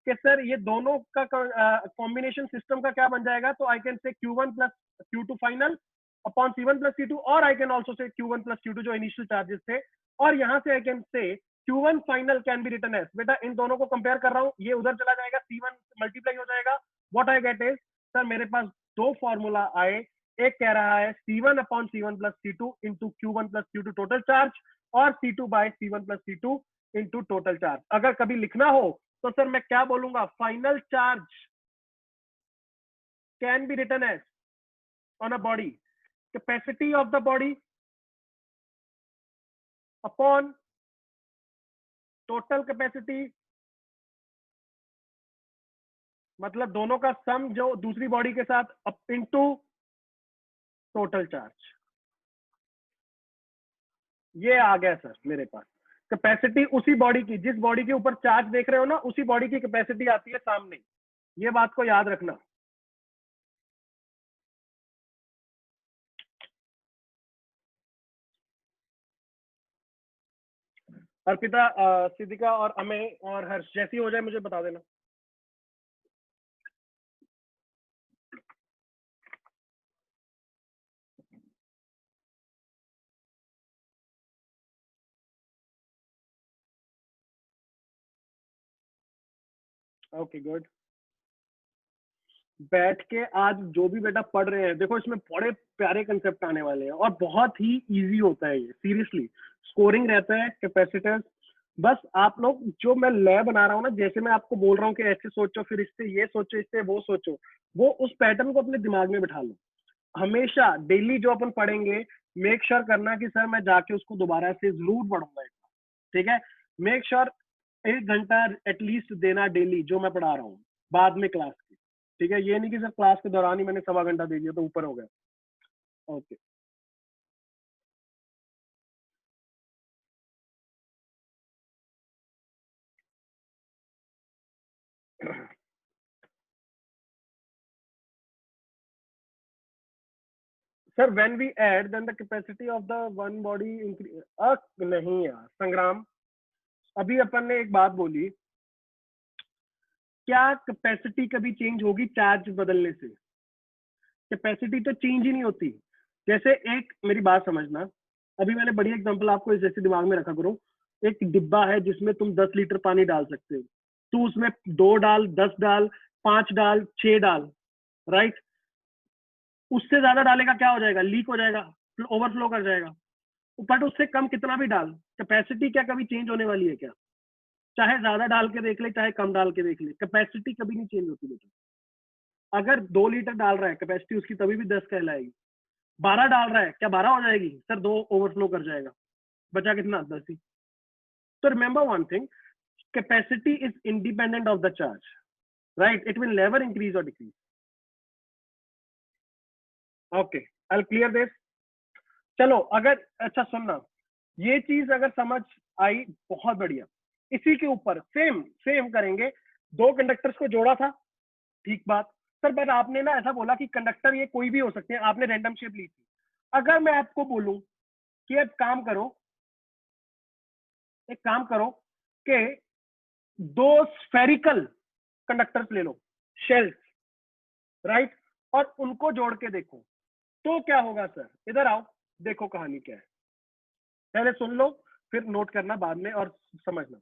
कि सर ये दोनों का कॉम्बिनेशन सिस्टम का क्या बन जाएगा, तो आई can say Q1 plus Q2 final upon C1 plus C2, और I can also say Q1 plus Q2 जो इनिशियल चार्जेस थे, और यहां से I can say Q1 final can be written as. बेटा इन दोनों को कंपेयर कर रहा हूं, ये उधर चला जाएगा, C1 मल्टीप्लाई हो जाएगा। What I get is, sir मेरे पास दो फॉर्मूला आए, एक कह रहा है C1 upon C1 plus C2 into Q1 plus Q2 total charge, और C2 by C1 plus C2 into total charge. अगर कभी लिखना हो तो सर मैं क्या बोलूंगा, final charge can be written as on a body capacity of the body upon total capacity, मतलब दोनों का सम जो दूसरी बॉडी के साथ इनटू टोटल चार्ज। ये आ गया सर मेरे पास कैपेसिटी उसी बॉडी की, जिस बॉडी के ऊपर चार्ज देख रहे हो ना, उसी बॉडी की कैपेसिटी आती है सामने। ये बात को याद रखना। अर्पिता, सिद्धिका और अमय और हर्ष, जैसी हो जाए मुझे बता देना। Okay good. बैठ के आज जो भी बेटा पढ़ रहे हैं, देखो इसमें बड़े प्यारे कंसेप्ट आने वाले हैं, और बहुत ही इजी होता है ये, सीरियसली। स्कोरिंग रहता है, कैपेसिटेंस। बस आप लोग जो मैं लय बना रहा हूँ ना, जैसे मैं आपको बोल रहा हूँ कि ऐसे सोचो, फिर इससे ये सोचो, इससे वो सोचो, वो उस पैटर्न को अपने दिमाग में बिठा लो। हमेशा डेली जो अपन पढ़ेंगे, मेक श्योर करना कि सर मैं जाके उसको दोबारा से जरूर पढ़ूंगा, ठीक है? मेक श्योर 1 घंटा एटलीस्ट देना डेली जो मैं पढ़ा रहा हूँ बाद में क्लास के, ठीक है? ये नहीं कि सर क्लास के दौरान ही मैंने सवा घंटा दे दिया तो ऊपर हो गया। Okay. Sir when we add then the capacity of the one body increase. नहीं यार संग्राम, अभी अपन ने एक बात बोली, क्या कैपेसिटी कभी चेंज होगी चार्ज बदलने से? कैपेसिटी तो चेंज ही नहीं होती। जैसे एक मेरी बात समझना, अभी मैंने बड़ी एग्जांपल आपको जैसे दिमाग में रखा करो, एक डिब्बा है जिसमें तुम 10 लीटर पानी डाल सकते हो, तू उसमें 2 डाल, 10 डाल, 5 डाल, 6 डाल, राइट? उससे ज्यादा डालेगा क्या हो जाएगा, लीक हो जाएगा, ओवरफ्लो कर जाएगा। बट उससे कम कितना भी डाल, कैपेसिटी क्या कभी चेंज होने वाली है क्या? चाहे ज्यादा डाल के देख ले, चाहे कम डाल के देख ले, कैपेसिटी कभी नहीं चेंज होती बेटा। अगर 2 लीटर डाल रहा है, कैपेसिटी उसकी तभी भी 10 कहलाएगी। 12 डाल रहा है, क्या 12 हो जाएगी? सर 2 ओवरफ्लो कर जाएगा, बचा कितना, 10 ही। तो remember one thing, capacity is independent of the charge, right? It will never increase और decrease. Okay, I will clear this. चलो अगर, अच्छा सुनना, ये चीज अगर समझ आई, बहुत बढ़िया। इसी के ऊपर सेम सेम करेंगे। 2 कंडक्टर्स को जोड़ा था, ठीक बात। सर बट आपने ना ऐसा बोला कि कंडक्टर ये कोई भी हो सकते हैं, आपने रैंडम शेप ली थी। अगर मैं आपको बोलूं कि अब काम करो, एक काम करो कि 2 स्फेरिकल कंडक्टर्स ले लो, शेल्स, राइट, और उनको जोड़ के देखो तो क्या होगा सर? इधर आओ, देखो कहानी क्या है, पहले सुन लो, फिर नोट करना बाद में और समझना।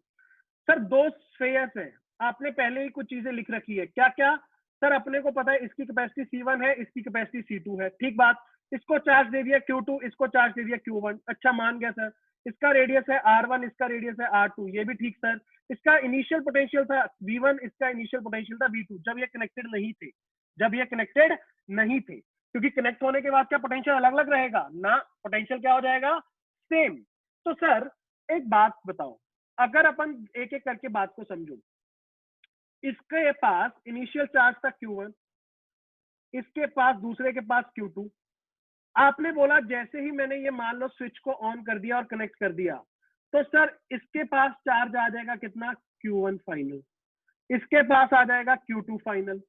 सर 2 स्फेयर्स हैं, आपने पहले ही कुछ चीजें लिख रखी है, क्या क्या? सर अपने को पता है इसकी कैपेसिटी C1 है, इसकी कैपेसिटी C2 है, ठीक बात। इसको चार्ज दे दिया Q2, इसको चार्ज दे दिया Q1, अच्छा मान गया सर। इसका रेडियस है R1, इसका रेडियस है R2, ये भी ठीक सर। इसका इनिशियल पोटेंशियल था V1, इसका इनिशियल पोटेंशियल था V2, जब ये कनेक्टेड नहीं थे, जब ये कनेक्टेड नहीं थे, क्योंकि कनेक्ट होने के बाद क्या पोटेंशियल अलग अलग रहेगा ना, पोटेंशियल क्या हो जाएगा, सेम। तो सर एक बात बताओ, अगर अपन एक एक करके बात को समझो, इसके पास इनिशियल चार्ज था Q1, इसके पास दूसरे के पास Q2। आपने बोला जैसे ही मैंने ये मान लो स्विच को ऑन कर दिया और कनेक्ट कर दिया, तो सर इसके पास चार्ज आ जाएगा कितना, Q1 फाइनल, इसके पास आ जाएगा Q2 फाइनल।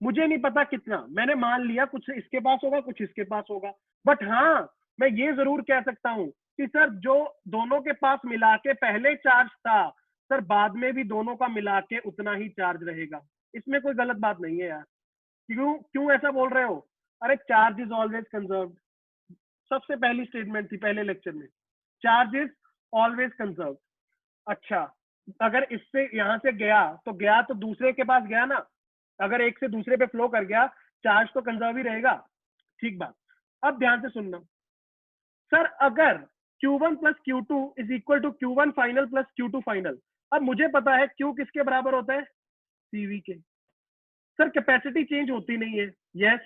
मुझे नहीं पता कितना, मैंने मान लिया कुछ इसके पास होगा कुछ इसके पास होगा, बट हाँ मैं ये जरूर कह सकता हूं कि सर जो दोनों के पास मिला के पहले चार्ज था, सर बाद में भी दोनों का मिला के उतना ही चार्ज रहेगा। इसमें कोई गलत बात नहीं है यार। क्यों क्यों ऐसा बोल रहे हो? अरे चार्ज इज ऑलवेज कंजर्व, सबसे पहली स्टेटमेंट थी पहले लेक्चर में, चार्ज इज ऑलवेज कंजर्व। अच्छा, अगर इससे यहां से गया तो गया तो दूसरे के पास गया ना, अगर एक से दूसरे पे फ्लो कर गया, चार्ज तो कंजर्व ही रहेगा, ठीक बात। अब ध्यान से सुनना सर, अगर Q1 plus Q2 is equal to Q1 final plus Q2 final, अब मुझे पता है Q किसके बराबर होता है, CV के। सर कैपेसिटी चेंज होती नहीं है, यस।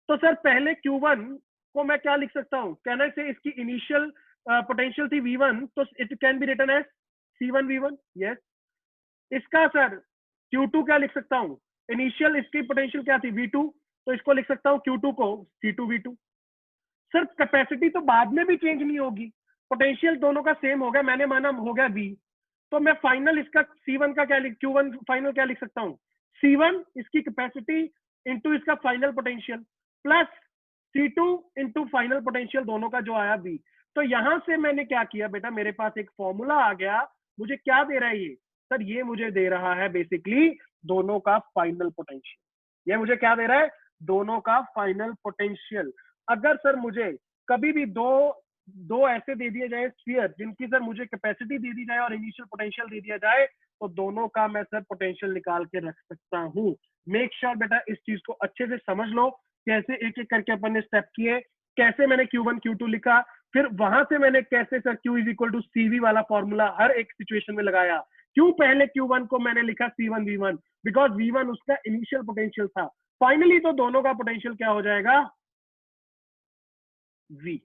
तो सर पहले Q1 को मैं क्या लिख सकता हूं, कहना से इसकी इनिशियल पोटेंशियल थी V1, तो it can be written as C1 V1, yes. इसका सर Q2 क्या लिख सकता हूं, इनिशियल इसकी पोटेंशियल क्या थी V2, तो इसको लिख सकता हूं Q2 को C2 V2। सर कैपेसिटी तो बाद में भी चेंज नहीं होगी, पोटेंशियल दोनों का सेम हो गया, मैंने माना हो गया V, तो मैं फाइनल इसका C1 का क्या लिख, Q1 फाइनल क्या लिख सकता हूँ, C1 इसकी कैपेसिटी इंटू इसका final potential plus C2 into final potential, दोनों का जो आया V। तो यहां से मैंने क्या किया बेटा, मेरे पास एक फॉर्मूला आ गया। मुझे क्या दे रहा है ये सर, ये मुझे दे रहा है बेसिकली दोनों का फाइनल पोटेंशियल। ये मुझे क्या दे रहा है, दोनों का फाइनल पोटेंशियल। अगर सर मुझे कभी भी दो दो ऐसे दे दिए जाए स्फीयर जिनकी सर मुझे कैपेसिटी दे दी जाए और इनिशियल पोटेंशियल दे दिया जाए, तो दोनों का मैं सर पोटेंशियल निकाल के रख सकता हूँ। मेक श्योर बेटा इस चीज को अच्छे से समझ लो, कैसे एक एक करके अपन ने स्टेप किए, कैसे मैंने Q1 Q2 लिखा, फिर वहां से मैंने कैसे sir Q is equal to CV वाला फॉर्मूला हर एक सिचुएशन में लगाया। क्यों पहले Q1 को मैंने लिखा C1 V1, बिकॉज V1 उसका इनिशियल पोटेंशियल था। फाइनली तो दोनों का पोटेंशियल क्या हो जाएगा, V।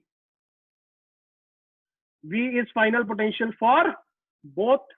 V is final potential for both.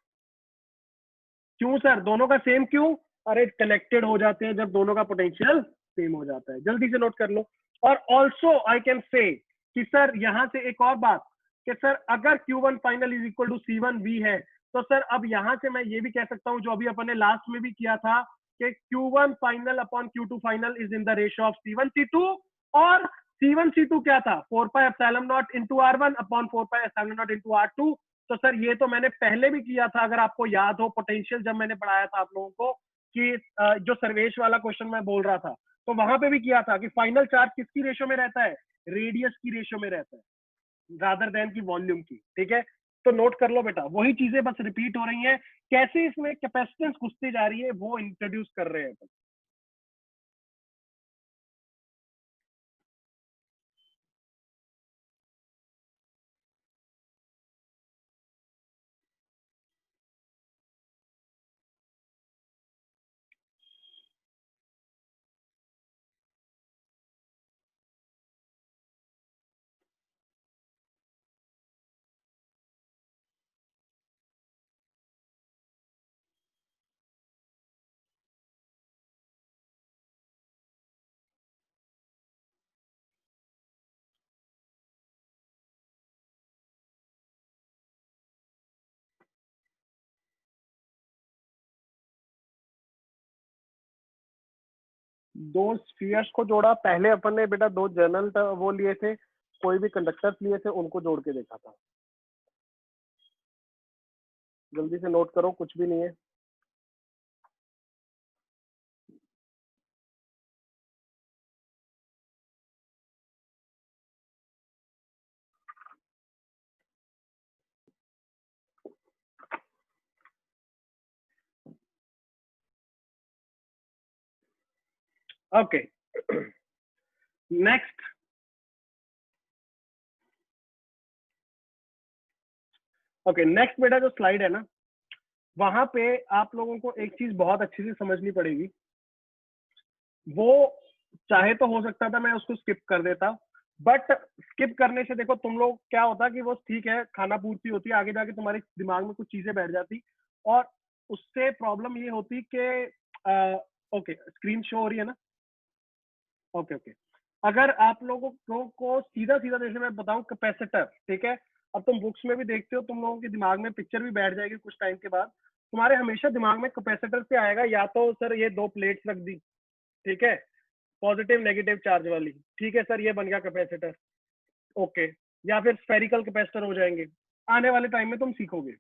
क्यों सर, दोनों का सेम क्यों, अरे कनेक्टेड हो जाते हैं जब दोनों का पोटेंशियल सेम हो जाता है, जल्दी से नोट कर लो। और ऑल्सो आई कैन से कि सर यहां से एक और बात कि सर अगर Q1 final is equal to C1 V है, तो सर अब यहां से मैं ये भी कह सकता हूं जो अभी अपन ने लास्ट में भी किया था कि Q1 final upon Q2 final is in the ratio of C1 C2, और C1 C2 क्या था, 4 पाई epsilon not into R1 upon 4 pi epsilon not into R2। तो सर ये तो मैंने पहले भी किया था, अगर आपको याद हो पोटेंशियल जब मैंने पढ़ाया था आप लोगों को कि जो सर्वेश वाला क्वेश्चन मैं बोल रहा था, तो वहां पे भी किया था कि फाइनल चार्ज किसकी रेशियो में रहता है, रेडियस की रेशियो में रहता है रादर देन की वॉल्यूम की, ठीक है। तो नोट कर लो बेटा, वही चीजें बस रिपीट हो रही हैं, कैसे इसमें कैपेसिटेंस घुसती जा रही है वो इंट्रोड्यूस कर रहे हैं। दो स्फीयर्स को जोड़ा, पहले अपन ने बेटा दो जर्नल वो लिए थे, कोई भी कंडक्टर्स लिए थे, उनको जोड़ के देखा था। जल्दी से नोट करो, कुछ भी नहीं है। Okay, next. ओके, नेक्स्ट बेटा जो स्लाइड है ना, वहां पे आप लोगों को एक चीज बहुत अच्छी से समझनी पड़ेगी। वो चाहे तो हो सकता था मैं उसको स्किप कर देता, बट स्किप करने से देखो तुम लोग क्या होता कि वो ठीक है खाना पूर्ति होती है, आगे जाके तुम्हारे दिमाग में कुछ चीजें बैठ जाती, और उससे प्रॉब्लम ये होती कि ओके स्क्रीन शो हो रही है ना, ओके ओके। अगर आप लोगों को सीधा सीधा जैसे मैं बताऊं कैपेसिटर, ठीक है, अब तुम बुक्स में भी देखते हो, तुम लोगों के दिमाग में पिक्चर भी बैठ जाएगी कुछ टाइम के बाद, तुम्हारे हमेशा दिमाग में कैपेसिटर से आएगा, या तो सर ये दो प्लेट्स रख दी, ठीक है, पॉजिटिव नेगेटिव चार्ज वाली, ठीक है सर ये बन गया कैपेसिटर, ओके, या फिर स्फेरिकल कैपेसिटर हो जाएंगे, आने वाले टाइम में तुम सीखोगे।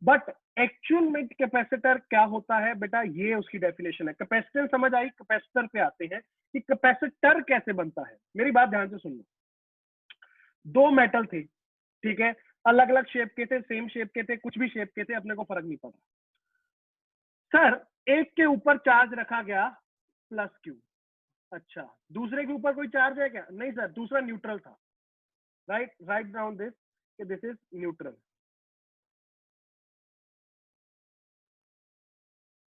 बट एक्चुअल में कैपेसिटर क्या होता है बेटा, ये उसकी डेफिनेशन है। कैपेसिटर समझ आई, कैपेसिटर पे आते हैं कि कैपेसिटर कैसे बनता है। मेरी बात ध्यान से सुनना, दो मेटल थे, ठीक है, अलग अलग शेप के थे, सेम शेप के थे, कुछ भी शेप के थे, अपने को फर्क नहीं पड़ा। सर एक के ऊपर चार्ज रखा गया प्लस क्यू, अच्छा, दूसरे के ऊपर कोई चार्ज है क्या? नहीं सर, दूसरा न्यूट्रल था, right, write down this, this is neutral,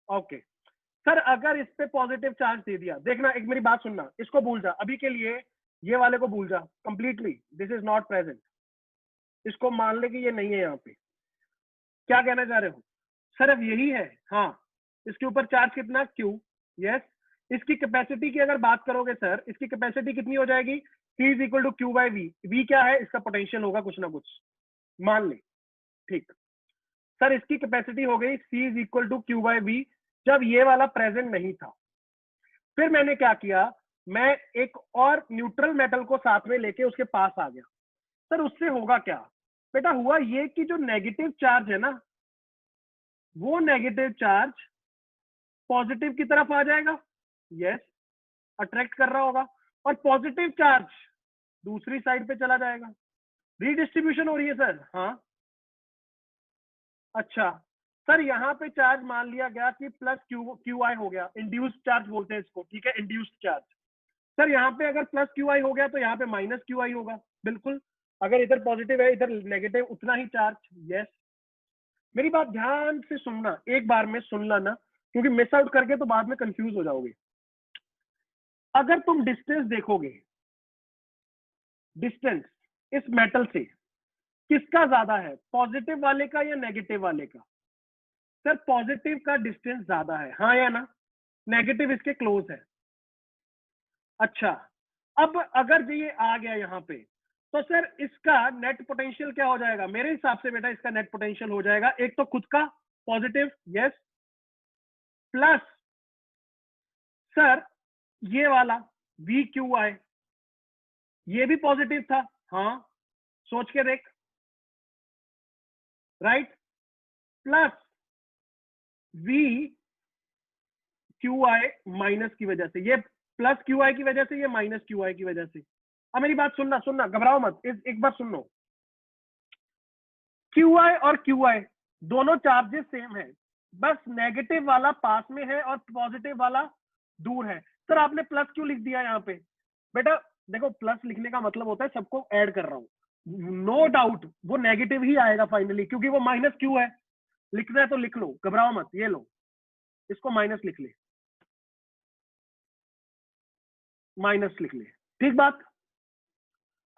okay. Sir अगर इस पे पॉजिटिव चार्ज दे दिया, देखना एक मेरी बात सुनना, इसको भूल जा अभी के लिए, ये वाले को भूल जा completely, this is not present, इसको मान ले कि ये नहीं है यहाँ पे। क्या कहना चाह रहे हो? सर अब यही है, हाँ, इसके ऊपर चार्ज कितना, क्यू, यस। इसकी कैपेसिटी की अगर बात करोगे सर, इसकी कैपेसिटी कितनी हो जाएगी, C is equal to Q by V, V क्या है, इसका पोटेंशियल होगा कुछ ना कुछ, मान ले, ठीक। सर इसकी कैपेसिटी हो गई C is equal to Q by V, जब ये वाला प्रेजेंट नहीं था। फिर मैंने क्या किया, मैं एक और न्यूट्रल मेटल को साथ में लेके उसके पास आ गया। सर उससे होगा क्या बेटा, हुआ ये कि जो नेगेटिव चार्ज है ना, वो नेगेटिव चार्ज पॉजिटिव की तरफ आ जाएगा, यस, अट्रैक्ट कर रहा होगा, और पॉजिटिव चार्ज दूसरी साइड पे चला जाएगा। रीडिस्ट्रीब्यूशन हो रही है सर, हाँ, अच्छा। सर यहाँ पे चार्ज मान लिया गया कि प्लस क्यू आई हो गया, इंड्यूस्ड चार्ज बोलते हैं इसको, ठीक है, इंड्यूस्ड चार्ज। सर यहाँ पे अगर प्लस क्यू आई हो गया तो यहाँ पे माइनस क्यू आई होगा, बिल्कुल, अगर इधर पॉजिटिव है इधर नेगेटिव, उतना ही चार्ज, यस। मेरी बात ध्यान से सुनना, एक बार में सुन लेना, क्योंकि मिस आउट करके तो बाद में कंफ्यूज हो जाओगे। अगर तुम डिस्टेंस देखोगे, डिस्टेंस इस मेटल से किसका ज्यादा है, पॉजिटिव वाले का या नेगेटिव वाले का? सर पॉजिटिव का डिस्टेंस ज्यादा है, हाँ या ना, नेगेटिव इसके क्लोज है, अच्छा। अब अगर ये आ गया यहाँ पे, तो सर इसका नेट पोटेंशियल क्या हो जाएगा मेरे हिसाब से बेटा, इसका नेट पोटेंशियल हो जाएगा एक तो खुद का पॉजिटिव, यस, प्लस सर ये वाला वी क्यू आई, ये भी पॉजिटिव था, हाँ, सोच के देख, right, plus we Q I minus की वजह से, ये प्लस क्यू आई की वजह से, ये माइनस क्यू आई की वजह से। अब मेरी बात सुनना सुनना, घबराओ मत, एक बार सुन लो, क्यू आई और क्यू आई दोनों चार्जेस सेम है, बस नेगेटिव वाला पास में है और पॉजिटिव वाला दूर है। सर आपने प्लस क्यों लिख दिया यहाँ पे? बेटा देखो, प्लस लिखने का मतलब होता है सबको ऐड कर रहा हूं, नो डाउट वो नेगेटिव ही आएगा फाइनली, क्योंकि वो माइनस क्यू है, लिखना है तो लिख लो, घबराओ मत, ये लो, इसको माइनस लिख ले, माइनस लिख ले, ठीक बात,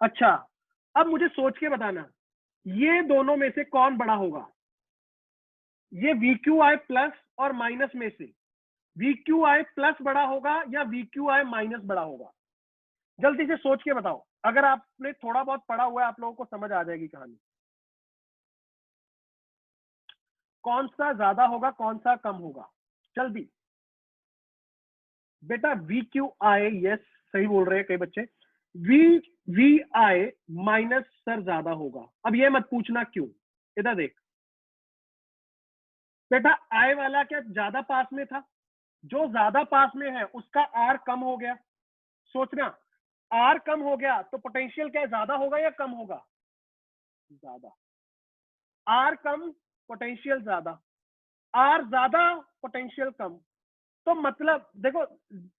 अच्छा। अब मुझे सोच के बताना, ये दोनों में से कौन बड़ा होगा, ये वी क्यू आई प्लस और माइनस में से वी क्यू आई प्लस बड़ा होगा या वी क्यू आई माइनस बड़ा होगा? जल्दी से सोच के बताओ, अगर आपने थोड़ा बहुत पढ़ा हुआ है आप लोगों को समझ आ जाएगी कहानी, कौन सा ज्यादा होगा कौन सा कम होगा, जल्दी। बेटा वी क्यू आई, यस, सही बोल रहे हैं कई बच्चे, V V I minus sir ज्यादा होगा। अब ये मत पूछना क्यों, इधर देख बेटा, आई वाला क्या ज्यादा पास में था, जो ज्यादा पास में है उसका आर कम हो गया, सोचना, आर कम हो गया तो पोटेंशियल क्या ज्यादा होगा या कम होगा? ज्यादा, आर कम पोटेंशियल ज्यादा, आर ज्यादा पोटेंशियल कम, तो मतलब देखो,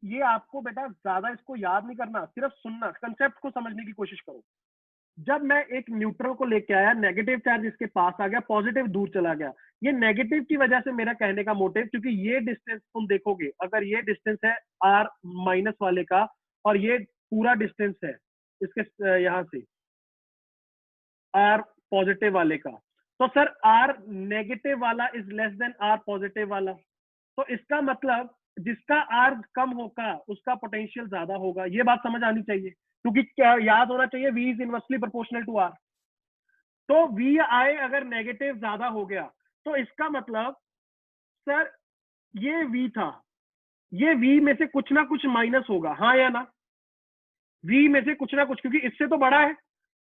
ये आपको बेटा ज्यादा इसको याद नहीं करना, सिर्फ सुनना, कंसेप्ट को समझने की कोशिश करो। जब मैं एक न्यूट्रल को लेके आया, नेगेटिव चार्ज इसके पास आ गया, पॉजिटिव दूर चला गया, ये नेगेटिव की वजह से मेरा कहने का मोटिव, क्योंकि ये डिस्टेंस तुम देखोगे, अगर ये डिस्टेंस है आर माइनस वाले का और ये पूरा डिस्टेंस है इसके यहां से आर पॉजिटिव वाले का, तो सर आर नेगेटिव वाला is less than R positive वाला। तो इसका मतलब जिसका आर कम होगा उसका पोटेंशियल ज्यादा होगा। ये बात समझ आनी चाहिए, क्योंकि क्या याद होना चाहिए, V is inversely proportional to R. तो वी आई अगर नेगेटिव ज्यादा हो गया तो इसका मतलब सर ये V था, ये V में से कुछ ना कुछ माइनस होगा, हाँ या ना? V में से कुछ ना कुछ, क्योंकि इससे तो बड़ा है,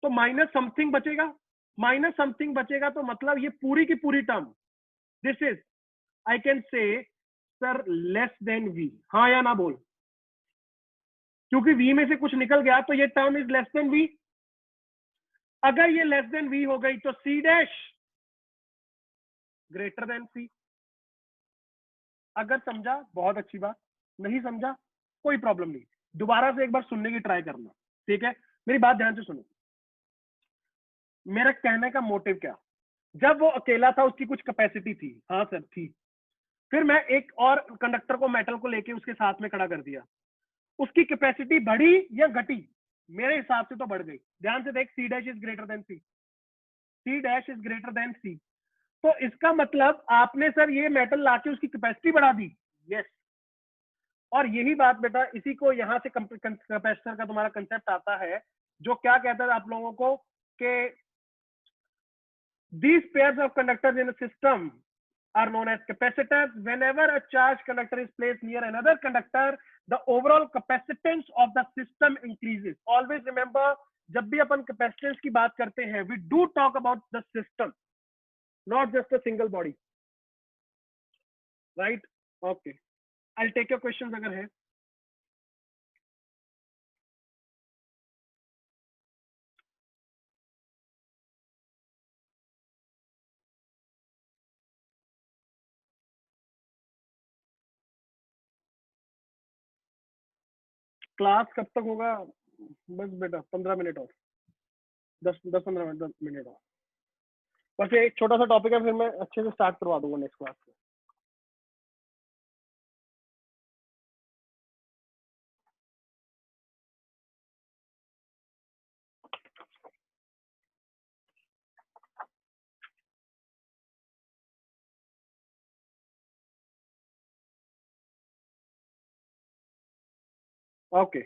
तो माइनस समथिंग बचेगा। माइनस समथिंग बचेगा तो मतलब ये पूरी की पूरी term, this is I can से सर लेस देन V, हाँ या ना बोल? क्योंकि V में से कुछ निकल गया तो ये term is less then V। अगर ये लेस देन V हो गई तो C dash greater than C। अगर समझा बहुत अच्छी बात, नहीं समझा कोई प्रॉब्लम नहीं, दोबारा से एक बार सुनने की ट्राई करना, ठीक है? मेरी बात ध्यान से सुनो, मेरा कहने का मोटिव क्या, जब वो अकेला था उसकी कुछ कैपेसिटी थी, हाँ सर थी, फिर मैं एक और कंडक्टर को मेटल को लेके उसके साथ में खड़ा कर दिया, उसकी कैपेसिटी बढ़ी या घटी? मेरे हिसाब से तो बढ़ गई। ध्यान से देख, C dash is greater than C, C dash is greater than C. तो इसका मतलब आपने सर ये मेटल लाके उसकी कैपेसिटी बढ़ा दी, यस। और यही बात बेटा, इसी को यहाँ से कैपेसिटर का तुम्हारा कंसेप्ट आता है, जो क्या कहता है आप लोगों को कि these pairs of conductors in a system are known as capacitors. Whenever a charged conductor is placed near another conductor, the overall capacitance of the system increases. Always remember, जब भी अपन capacitance की बात करते हैं, we do talk about the system, not just a single body, right? Okay, I'll take your questions अगर है। क्लास कब तक होगा? बस बेटा 15 मिनट और, 10-15 मिनट और, बस एक छोटा सा टॉपिक है, फिर मैं अच्छे से स्टार्ट करवा दूंगा नेक्स्ट क्लास में। ओके,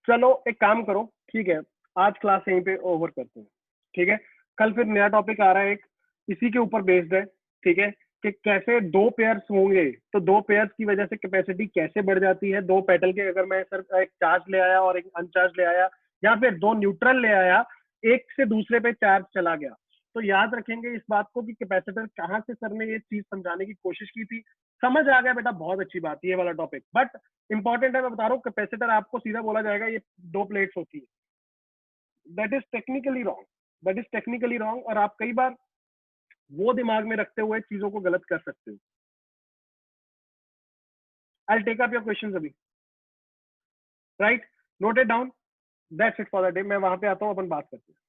चलो एक काम करो, ठीक है, आज क्लास यहीं पे ओवर करते हैं, ठीक है? कल फिर नया टॉपिक आ रहा है एक, इसी के ऊपर बेस्ड है, ठीक है? कि कैसे दो पेयर्स होंगे तो दो पेयर्स की वजह से कैपेसिटी कैसे बढ़ जाती है। दो पेटल के, अगर मैं सर एक चार्ज ले आया और एक अनचार्ज ले आया, या फिर दो न्यूट्रल ले आया, एक से दूसरे पे चार्ज चला गया, तो याद रखेंगे इस बात को कि कैपेसिटर कहाँ से सर ने ये चीज समझाने की कोशिश की थी। समझ आ गया बेटा, बहुत अच्छी बात, ये वाला टॉपिक बट इंपॉर्टेंट है। मैं बता रहा हूँ, कैपेसिटर आपको सीधा बोला जाएगा ये दो प्लेट्स होती है, that is technically wrong, that is technically wrong, और आप कई बार वो दिमाग में रखते हुए चीजों को गलत कर सकते हो। I take up your questions अभी, right? Note it down, that's it for the day. मैं वहां पे आता हूँ, अपन बात करते हैं।